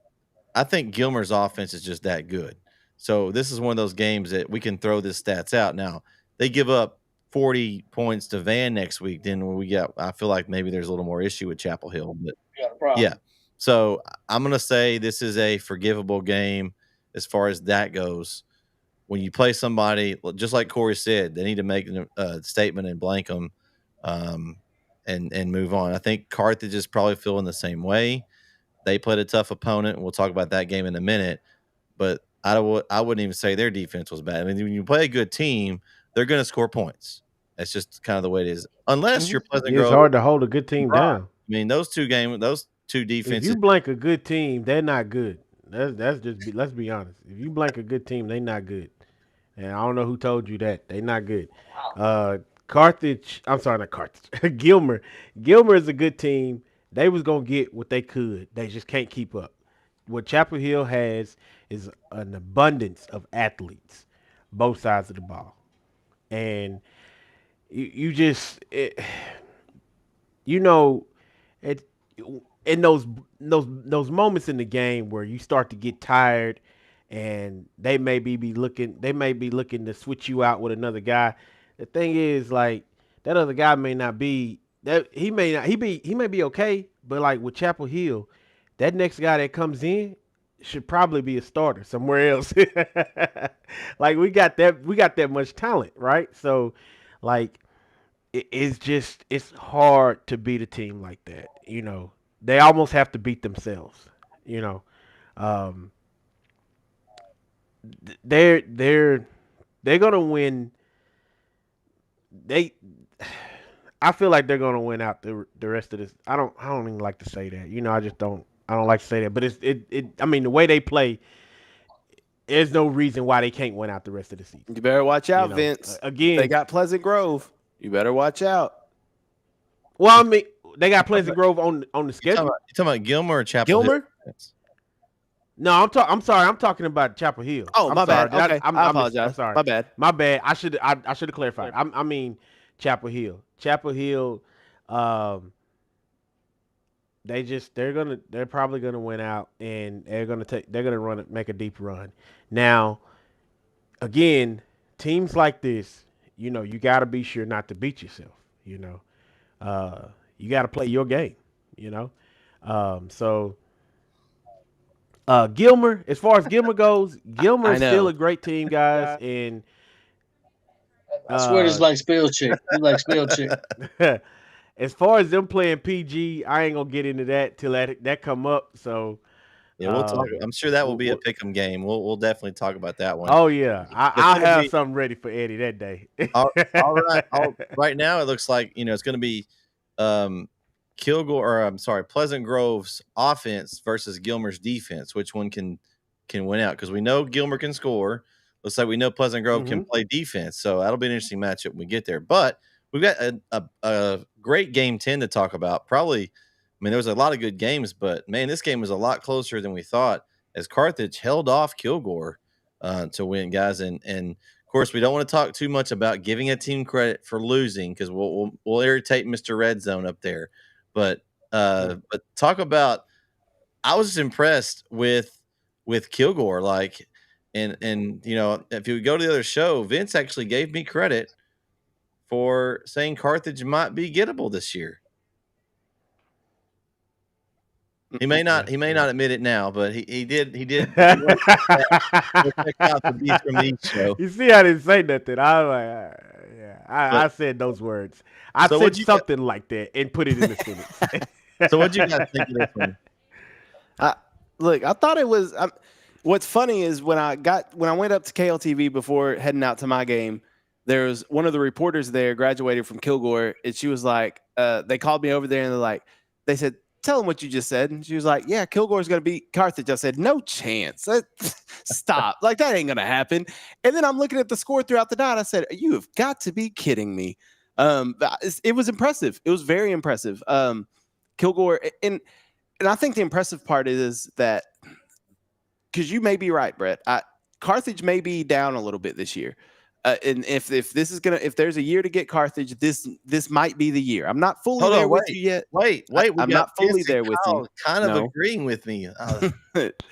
I think Gilmer's offense is just that good. So this is one of those games that we can throw this stats out now. They give up 40 points to Van next week, then I feel like maybe there's a little more issue with Chapel Hill. But yeah. So I'm going to say this is a forgivable game as far as that goes. When you play somebody, just like Corey said, they need to make a statement and blank them and move on. I think Carthage is probably feeling the same way. They played a tough opponent, and we'll talk about that game in a minute. But I wouldn't even say their defense was bad. I mean, when you play a good team, they're going to score points. That's just kind of the way it is. Unless you're Pleasant Grove. It's hard to hold a good team down. I mean, those two defenses. If you blank a good team, they're not good. Let's be honest. If you blank a good team, they're not good. And I don't know who told you that. They're not good. Carthage, I'm sorry, not Carthage. Gilmer is a good team. They was going to get what they could. They just can't keep up. What Chapel Hill has is an abundance of athletes, both sides of the ball. And you just in those moments in the game where you start to get tired and they may be looking to switch you out with another guy. The thing is, like, that other guy may not be that he may be okay, but like with Chapel Hill, that next guy that comes in should probably be a starter somewhere else. Like we got that much talent, right? So like it's hard to beat a team like that. They almost have to beat themselves. Um, they're gonna win. I feel like they're gonna win out the rest of this. I don't even like to say that. I just don't. I don't like to say that. But it. I mean, the way they play, there's no reason why they can't win out the rest of the season. You better watch out, Vince. Again, they got Pleasant Grove. You better watch out. Well, I mean, they got Pleasant Grove on the schedule. You talking about Gilmer or Chapel Hill? Gilmer? No, I'm sorry. I'm talking about Chapel Hill. Oh, my bad. Okay, I apologize. I'm sorry. My bad. I should have clarified. I mean Chapel Hill. Chapel Hill. They're probably gonna win out, and they're gonna make a deep run. Now, again, teams like this, you got to be sure not to beat yourself. You got to play your game. So. Gilmer, as far as Gilmer goes, Gilmer is still a great team, guys. And I swear it's like spell check. It's like spell check. As far as them playing PG, I ain't gonna get into that till that come up. So yeah, we'll talk. I'm sure that will be a pick'em game. We'll definitely talk about that one. Oh yeah, I'll have something ready for Eddie that day. all right. Right now, it looks like it's going to be Pleasant Grove's offense versus Gilmer's defense. Which one can win out? Because we know Gilmer can score. Looks like we know Pleasant Grove can play defense. So that'll be an interesting matchup when we get there. But we've got a great game 10 to talk about. Probably, there was a lot of good games, but man, this game was a lot closer than we thought as Carthage held off Kilgore to win, guys. And of course, we don't want to talk too much about giving a team credit for losing because we'll irritate Mr. Red Zone up there. But talk about, I was just impressed with Kilgore. Like, and if you go to the other show, Vince actually gave me credit for saying Carthage might be gettable this year. He may not admit it now, but he did. Check out the Beast from the East show. You see, I didn't say nothing. I was like, I said those words. I said something like that and put it in the sentence. So what you guys think of this one? Look, I thought it was. What's funny is when I went up to KLTV before heading out to my game, there was one of the reporters there graduated from Kilgore, and she was like, they called me over there and they said, tell him what you just said. And she was like, yeah, Kilgore's going to beat Carthage. I said, no chance. Stop. Like, that ain't going to happen. And then I'm looking at the score throughout the night. I said, you have got to be kidding me. It was impressive. It was very impressive. Kilgore, and I think the impressive part is that, because you may be right, Brett, Carthage may be down a little bit this year. And if there's a year to get Carthage, this might be the year. I'm not fully there with you yet. Wait. I'm not fully there with you. Kind of agreeing with me.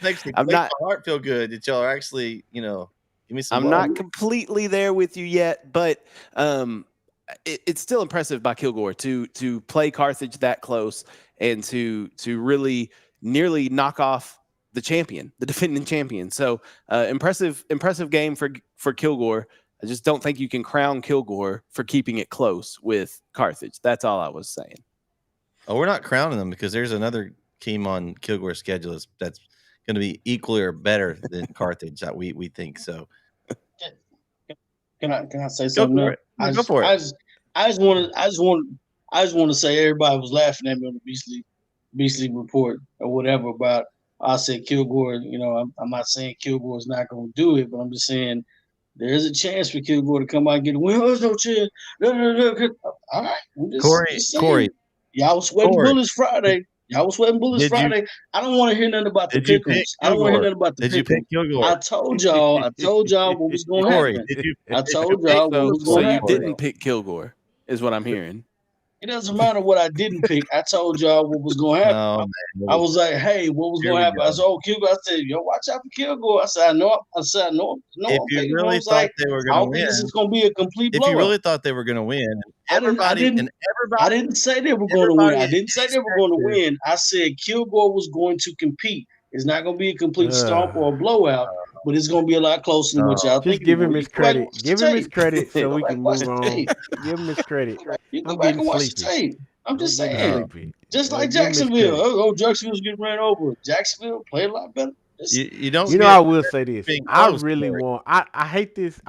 Makes my heart feel good that y'all are actually, give me some. I'm not completely there with you yet, but it's still impressive by Kilgore to play Carthage that close and to really nearly knock off the defending champion. So impressive game for Kilgore. I just don't think you can crown Kilgore for keeping it close with Carthage. That's all I was saying. Oh, we're not crowning them because there's another team on Kilgore's schedule that's going to be equally or better than Carthage. That we think so. Can I say something? Go for it. I just want to say everybody was laughing at me on the Beastly report or whatever about. I said Kilgore. I'm not saying Kilgore is not going to do it, but I'm just saying. There is a chance for Kilgore to come out and get a win. There's no chance. All right. Corey. Y'all was sweating bullets Friday. I don't want to hear nothing about the pickles. I don't want to hear nothing about the pickles. Did you pick Kilgore? I told y'all what was going to happen. I told y'all what was going to happen. So you didn't pick Kilgore, is what I'm hearing. It doesn't matter what I didn't pick. I told y'all what was going to happen. I was like, hey, what was going to happen? I said, Kilgore. I said, watch out for Kilgore. I said, I know. If you really thought they were going to win, this is going to be a complete blowout. If you really thought they were going to win, I didn't say they were going to win. I didn't say they were going to win. I said Kilgore was going to compete. It's not going to be a complete stomp or a blowout, but it's going to be a lot closer than what y'all think. Just give him his credit. Give him his credit so we can move on. Give him his credit. You go back and watch the tape. I'm just saying. Just like Jacksonville. Jacksonville's getting ran over. Jacksonville played a lot better. You don't. I will say this. I really want. I hate this.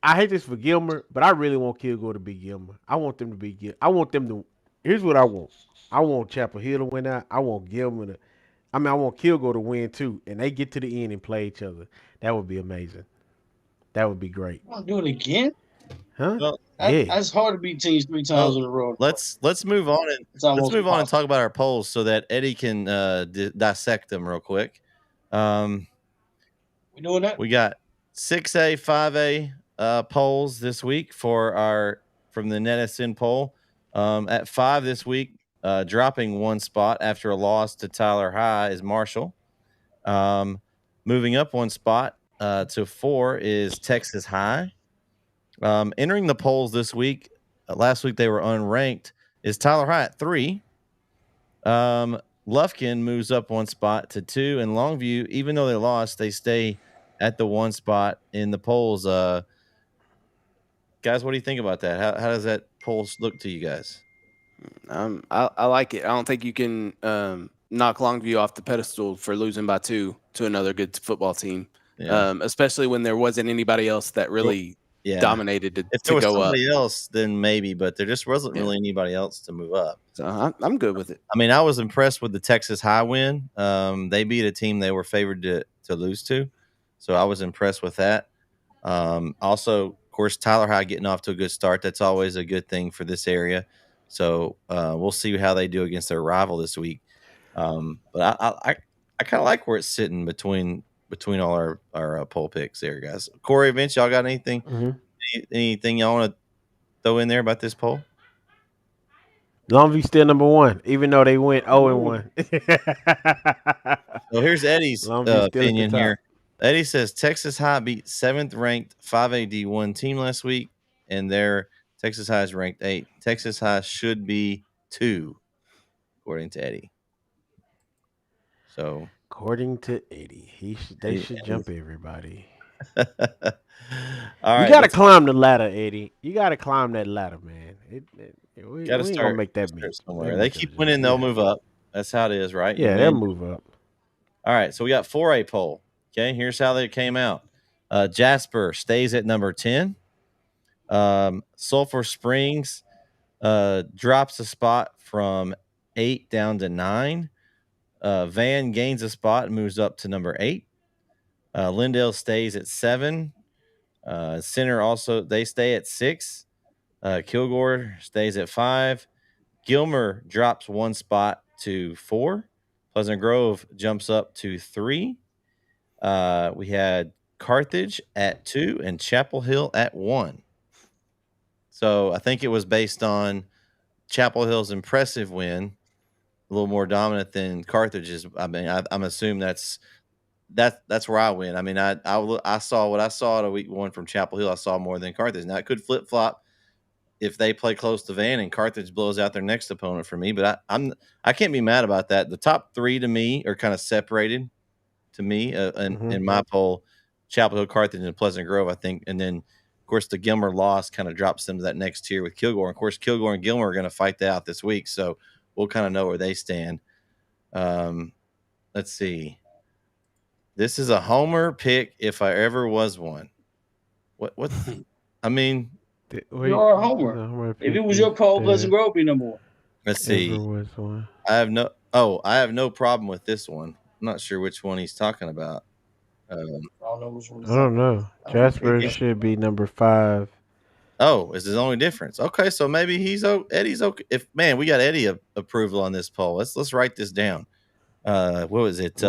I hate this for Gilmer, but I really want Kilgore to be Gilmer. I want them to be Gil. I want them to. Here's what I want. I want Chapel Hill to win out. I want Gilmer to. I want Kilgore to win too, and they get to the end and play each other. That would be amazing. That would be great. Want to do it again? Huh? Well, Yeah. That's hard to beat teams 3 times well, in a row. let's move on and It's almost and impossible. talk about our polls so that Eddie can dissect them real quick. We doing that? We got 6A, 5A polls this week from the NetSN poll. At 5 this week, dropping one spot after a loss to Tyler High is Marshall. Moving up one spot to 4 is Texas High. Entering the polls this week, last week they were unranked, is Tyler High at 3. Lufkin moves up one spot to 2, and Longview, even though they lost, they stay at the 1 spot in the polls. Guys, what do you think about that? How does that polls look to you guys? I like it. I don't think you can knock Longview off the pedestal for losing by 2 to another good football team, especially when there wasn't anybody else that really dominated to, if there was go somebody up. else, then maybe, but there just wasn't really anybody else to move up. So I'm good with it. I mean, I was impressed with the Texas High win. They beat a team they were favored to lose to, so I was impressed with that. Also, of course, Tyler High getting off to a good start. That's always a good thing for this area. So we'll see how they do against their rival this week. But I kind of like where it's sitting between all our poll picks there, guys. Corey, Vince, y'all got anything? Mm-hmm. Anything y'all want to throw in there about this poll? Longview still number 1, even though they went 0-1. So here's Eddie's opinion top. here. Eddie says Texas High beat 7th ranked 5A D1 team last week, and their Texas High is ranked 8. Texas High should be 2, according to Eddie. So, according to Eddie, they should jump everybody. all right, you got to climb the ladder, Eddie. You got to climb that ladder, man. We ain't gonna make that mean somewhere. They keep winning, they'll move up. That's how it is, right? Yeah, they'll move up. All right, so we got 4A poll. Okay, here's how they came out. Jasper stays at number 10. Sulphur Springs drops a spot from 8 down to 9. Van gains a spot and moves up to number 8. Lindale stays at 7. Center also, they stay at 6. Kilgore stays at 5. Gilmer drops 1 spot to 4. Pleasant Grove jumps up to 3. We had Carthage at 2 and Chapel Hill at 1. So I think it was based on Chapel Hill's impressive win, a little more dominant than Carthage's. I mean, I'm assuming that's where I win. I mean, I saw what I saw at a week 1 from Chapel Hill. I saw more than Carthage. Now it could flip flop if they play close to Van and Carthage blows out their next opponent for me, but I can't be mad about that. The top 3 to me are kind of separated to me in my poll: Chapel Hill, Carthage, and Pleasant Grove, I think. And then, of course, the Gilmer loss kind of drops them to that next tier with Kilgore. And of course, Kilgore and Gilmer are going to fight that out this week, so we'll kind of know where they stand. Let's see. This is a homer pick if I ever was one. What? I mean, you are a homer. If it was your poll, Pleasant Grove be number 1. Let's see. I have no problem with this one. I'm not sure which one he's talking about. I don't know which one. I don't know. Jasper should be number 5. Oh, is his only difference? Okay, so maybe Eddie's okay. We got Eddie approval on this poll. Let's write this down. What was it?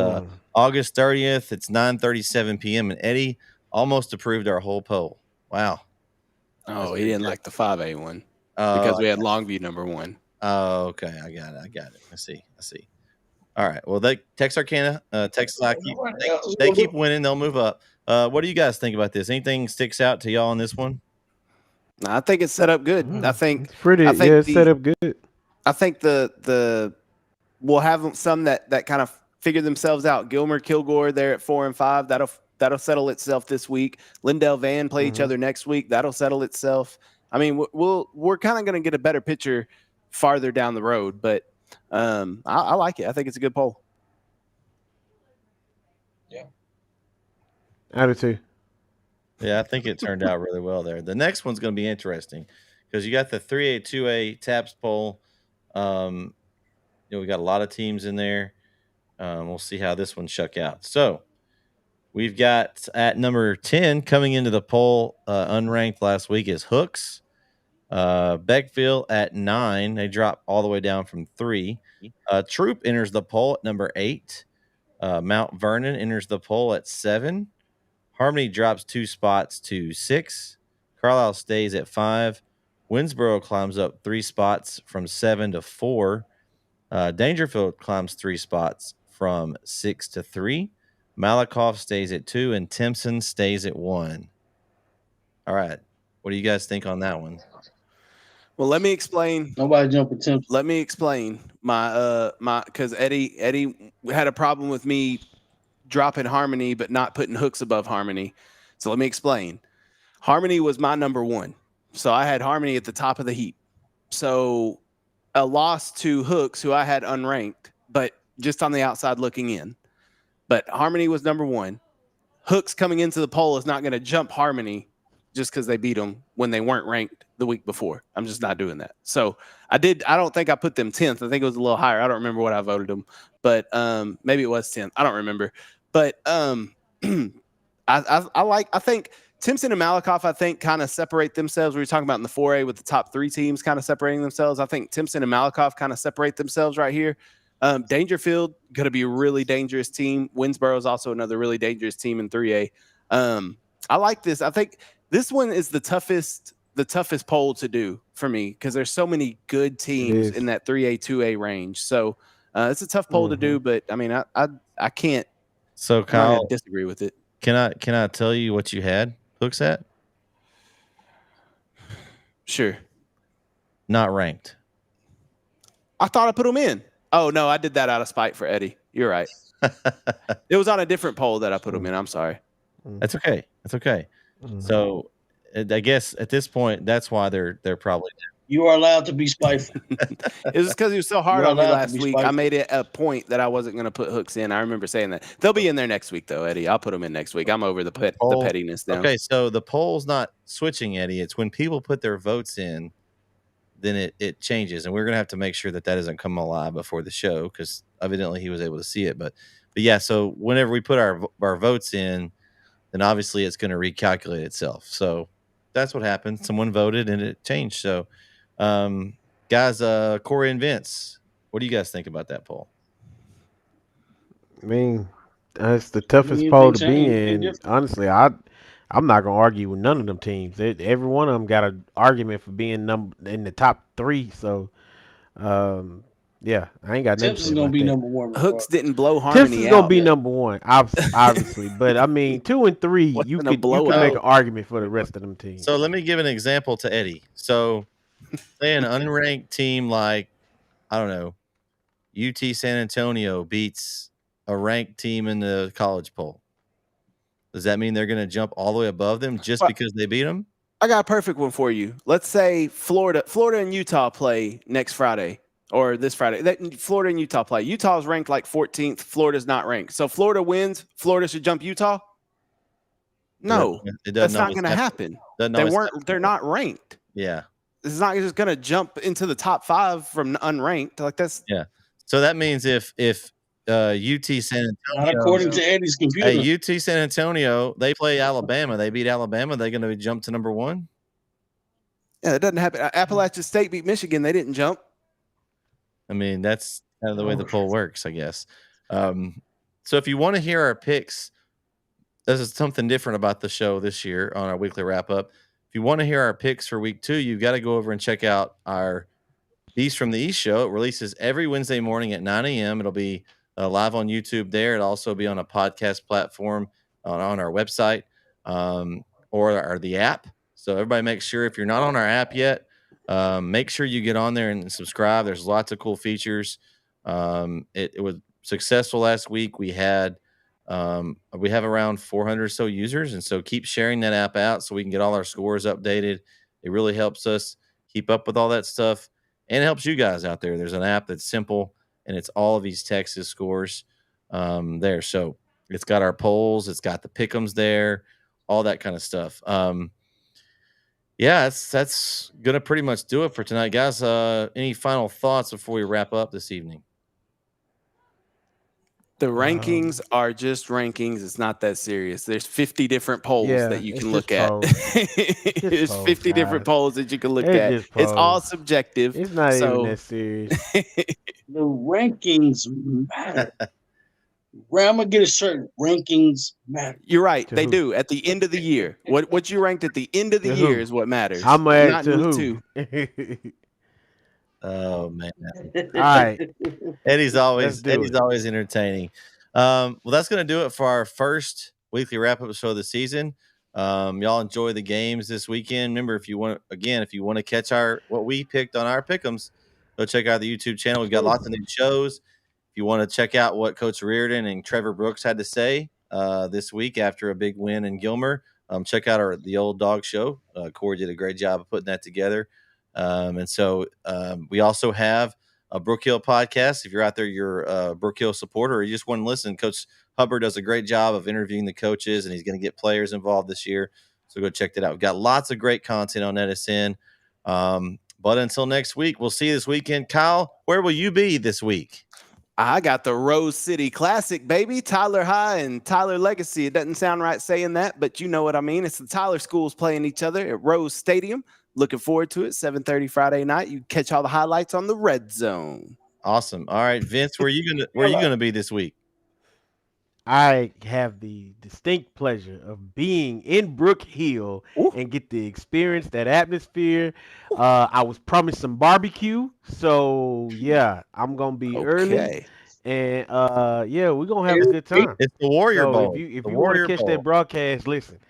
August 30th. It's 9:37 p.m. and Eddie almost approved our whole poll. Wow. Oh, he didn't like the 5A one because we had Longview number 1. Oh, okay. I got it. I see. All right. Well, Texarkana, Texas, they keep winning. They'll move up. What do you guys think about this? Anything sticks out to y'all on this one? I think it's set up good. I think it's pretty. It's set up good. I think the we'll have some that kind of figure themselves out. Gilmer, Kilgore, they're at 4 and 5. That'll settle itself this week. Lindale, Van play each other next week. That'll settle itself. I mean, we're kind of going to get a better picture farther down the road, but I like it. I think it's a good poll. Yeah, I do too. Yeah, I think it turned out really well there. The next one's going to be interesting because you got the 3A, 2A taps poll. We got a lot of teams in there. We'll see how this one shook out. So we've got at number 10 coming into the poll, unranked last week, is Hooks. Beckville at 9. They drop all the way down from 3. Troop enters the poll at number 8. Mount Vernon enters the poll at 7. Harmony drops 2 spots to 6. Carlisle stays at 5. Winsboro climbs up 3 spots from 7 to 4. Dangerfield climbs 3 spots from 6 to 3. Malakoff stays at 2, and Timpson stays at 1. All right. What do you guys think on that one? Well, let me explain. Nobody jumping Timpson. Let me explain my because Eddie had a problem with me dropping Harmony but not putting Hooks above Harmony. So let me explain. Harmony was my number 1. So I had Harmony at the top of the heap. So a loss to Hooks, who I had unranked, but just on the outside looking in. But Harmony was number 1. Hooks coming into the poll is not going to jump Harmony just because they beat them when they weren't ranked the week before. I'm just not doing that. So I don't think I put them 10th. I think it was a little higher. I don't remember what I voted them, but maybe it was 10th. I don't remember. But I think Timpson and Malakoff, I think, kind of separate themselves. We were talking about in the 4A with the top 3 teams kind of separating themselves. I think Timpson and Malakoff kind of separate themselves right here. Dangerfield, going to be a really dangerous team. Winsboro is also another really dangerous team in 3A. I like this. I think this one is the toughest poll to do for me because there's so many good teams in that 3A, 2A range. So it's a tough poll to do, but I mean, I can't. So Kyle, disagree with it. Can I tell you what you had Hooks at? Sure. Not ranked. I thought I put them in. Oh no, I did that out of spite for Eddie. You're right. It was on a different poll that I put them in. I'm sorry. That's okay. That's okay. So I guess at this point, that's why they're probably. You are allowed to be spiteful. It was because he was so hard on me last week. I made it a point that I wasn't going to put Hooks in. I remember saying that. They'll be in there next week, though, Eddie. I'll put them in next week. I'm over the pettiness now. Okay, so the poll's not switching, Eddie. It's when people put their votes in, then it changes, and we're going to have to make sure that doesn't come alive before the show because evidently he was able to see it. But yeah, so whenever we put our votes in, then obviously it's going to recalculate itself. So that's what happened. Someone voted and it changed. So, guys, Corey and Vince, what do you guys think about that poll? I mean, that's the toughest poll to be in. Honestly, I'm not gonna argue with none of them teams. Every one of them got an argument for being in the top 3. So, yeah, I ain't got nothing. Tips is gonna be number 1. Hooks didn't blow Harmony. Tips is gonna be number 1, obviously. But I mean, 2 and 3, you could make an argument for the rest of them teams. So let me give an example to Eddie. So, say an unranked team like, I don't know, UT San Antonio beats a ranked team in the college poll. Does that mean they're going to jump all the way above them just because they beat them? I got a perfect one for you. Let's say Florida and Utah play next Friday or this Friday. Florida and Utah play. Utah's ranked like 14th. Florida's not ranked. So Florida wins. Florida should jump Utah? No, that's not going to happen. They're not ranked. Yeah. It's not just going to jump into the top 5 from unranked. Like that's. Yeah. So that means if UT San Antonio, not according to Eddie's computer, UT San Antonio, they play Alabama. They beat Alabama. They're going to jump to number 1. Yeah, it doesn't happen. Appalachian State beat Michigan. They didn't jump. I mean, that's kind of the way the poll works, I guess. So if you want to hear our picks, this is something different about the show this year on our weekly wrap up. If you want to hear our picks for week 2, you've got to go over and check out our Beast from the East show. It releases every Wednesday morning at 9 a.m. It'll be live on YouTube there. It'll also be on a podcast platform on our website or the app. So everybody make sure if you're not on our app yet, make sure you get on there and subscribe. There's lots of cool features. It was successful last week. We have around 400 or so users, and so keep sharing that app out so we can get all our scores updated. It really helps us keep up with all that stuff, and it helps you guys out there. There's an app that's simple, and it's all of these Texas scores there. So it's got our polls, it's got the pick'ems there, all that kind of stuff. Yeah, that's gonna pretty much do it for tonight, guys. Any final thoughts before we wrap up this evening? The rankings are just rankings. It's not that serious. There's 50 different polls that you it's can just look at. polls. There's polls, 50 different guys. polls that you can look It's at. just It's all polls. subjective. It's not even So that serious. The rankings matter. Where I'm gonna get a certain rankings matter. you're right. To They who? do at the end of the year. What you ranked at the end of the To year who? is what matters. I'm gonna add Not to in week who? 2. Oh man, All right, Eddie's let's do it. always entertaining. Well, that's gonna do it for our first weekly wrap up show of the season. Y'all enjoy the games this weekend. Remember, if you want to catch what we picked on our pick'ems, go check out the YouTube channel. We've got lots of new shows. If you want to check out what Coach Reardon and Trevor Brooks had to say this week after a big win in Gilmer, check out the Old Dog Show. Corey did a great job of putting that together. And so we also have a Brook Hill podcast. If you're out there, you're a Brook Hill supporter, or you just want to listen, Coach Hubbard does a great job of interviewing the coaches, and he's going to get players involved this year. So go check that out. We've got lots of great content on NSN. But until next week, we'll see you this weekend. Kyle, where will you be this week? I got the Rose City Classic, baby. Tyler High and Tyler Legacy. It doesn't sound right saying that, but you know what I mean. It's the Tyler schools playing each other at Rose Stadium. Looking forward to it. 7:30 Friday night. You catch all the highlights on the Red Zone. Awesome. All right, Vince, where are you gonna be this week? I have the distinct pleasure of being in Brook Hill and get to experience that atmosphere. I was promised some barbecue, so yeah, I'm gonna be early, and yeah, we're gonna have a good time. It's the Warrior So Bowl. if you want to catch that broadcast, listen.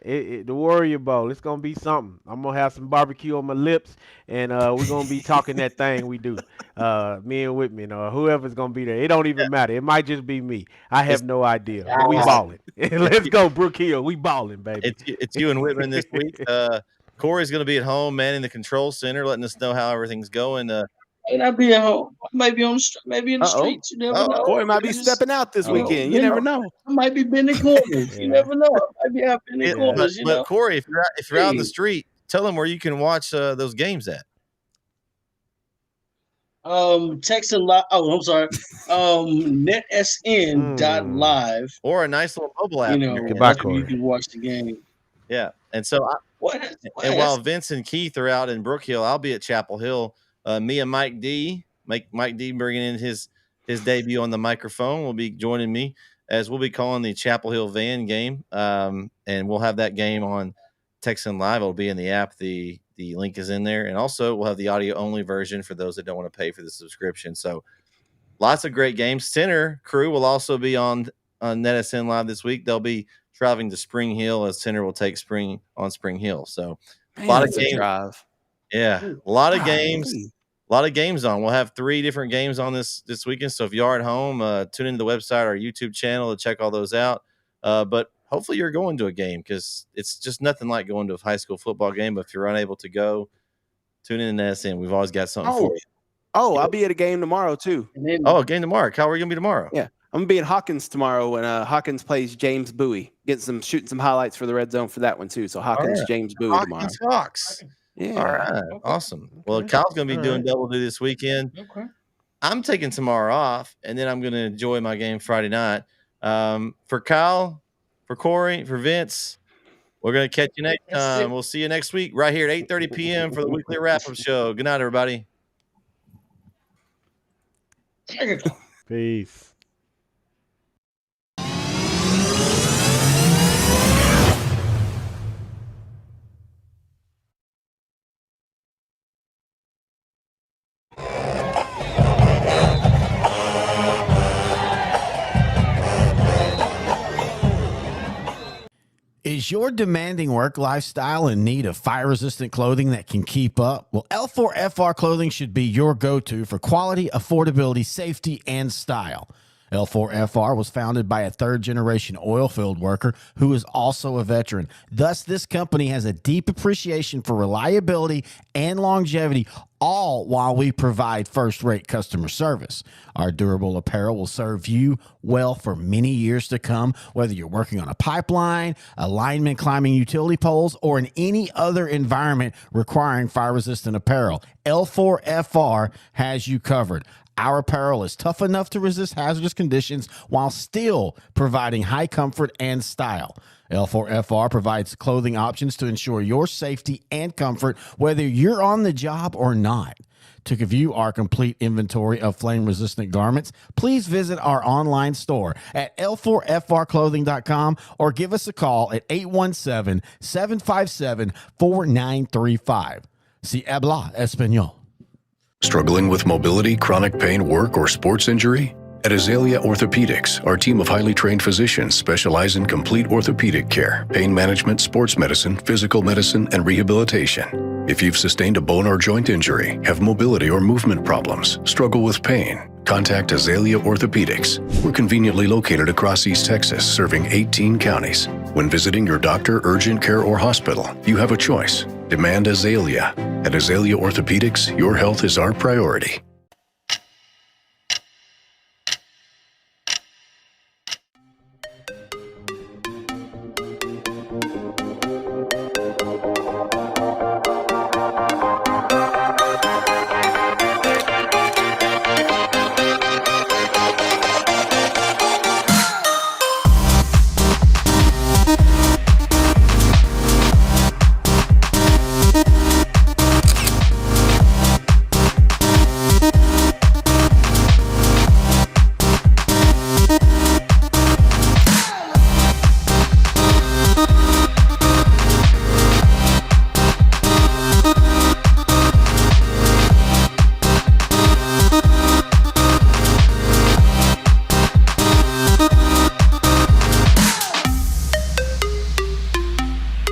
The Warrior Bowl, it's gonna be something. I'm gonna have some barbecue on my lips, and we're gonna be talking that thing we do. Me and Whitman or whoever's gonna be there. It don't even matter. It might just be me. I have no idea. But we balling. Let's go, Brook Hill. We balling, baby. It's you and Whitman this week. Corey's gonna be at home manning the control center, letting us know how everything's going. May not be at home. Maybe on maybe in the streets. You never know. Corey might be stepping out this weekend. You never know. I might be bending corners. You never know. I might be out bending corners. But Corey, if you're out in the street, tell them where you can watch those games at. Texan live. Oh, I'm sorry. netsn.live. Or a nice little mobile app. You know, you can watch the game. Yeah, and so while Vince and Keith are out in Brook Hill, I'll be at Chapel Hill. Me and Mike D bringing in his debut on the microphone will be joining me as we'll be calling the Chapel Hill Van game, and we'll have that game on Texan Live. It'll be in the app. The link is in there, and also we'll have the audio only version for those that don't want to pay for the subscription. So lots of great games. Center crew will also be on NetSN Live this week. They'll be traveling to Spring Hill as Center will take Spring Hill. So a lot of games. Drive. Yeah, a lot of games. A lot of games on. We'll have 3 different games on this weekend. So if you are at home, tune into the website or YouTube channel to check all those out. But hopefully you're going to a game because it's just nothing like going to a high school football game. But if you're unable to go, tune in to NSN. We've always got something for you. Oh, I'll be at a game tomorrow too. A game tomorrow. Kyle, where are you going to be tomorrow? Yeah, I'm going to be at Hawkins tomorrow when Hawkins plays James Bowie. Shooting some highlights for the Red Zone for that one too. So Hawkins, James Bowie tomorrow. Hawks. Yeah. All right. Okay. Awesome. Well, Kyle's going to be doing double do this weekend. Okay. I'm taking tomorrow off, and then I'm going to enjoy my game Friday night. For Kyle, for Corey, for Vince, we're going to catch you next time. We'll see you next week right here at 8:30 p.m. for the weekly wrap-up show. Good night, everybody. Peace. Is your demanding work lifestyle in need of fire-resistant clothing that can keep up? Well, L4FR clothing should be your go-to for quality, affordability, safety, and style. L4FR was founded by a third-generation oil field worker who is also a veteran. Thus, this company has a deep appreciation for reliability and longevity, all while we provide first-rate customer service. Our durable apparel will serve you well for many years to come, whether you're working on a pipeline, a lineman climbing utility poles, or in any other environment requiring fire-resistant apparel. L4FR has you covered. Our apparel is tough enough to resist hazardous conditions while still providing high comfort and style. L4FR provides clothing options to ensure your safety and comfort, whether you're on the job or not. To view our complete inventory of flame-resistant garments, please visit our online store at l4frclothing.com or give us a call at 817-757-4935. Si habla español. Struggling with mobility, chronic pain, work, or sports injury? At Azalea Orthopedics, our team of highly trained physicians specialize in complete orthopedic care, pain management, sports medicine, physical medicine, and rehabilitation. If you've sustained a bone or joint injury, have mobility or movement problems, struggle with pain, contact Azalea Orthopedics. We're conveniently located across East Texas, serving 18 counties. When visiting your doctor, urgent care, or hospital, you have a choice. Demand Azalea. At Azalea Orthopedics, your health is our priority.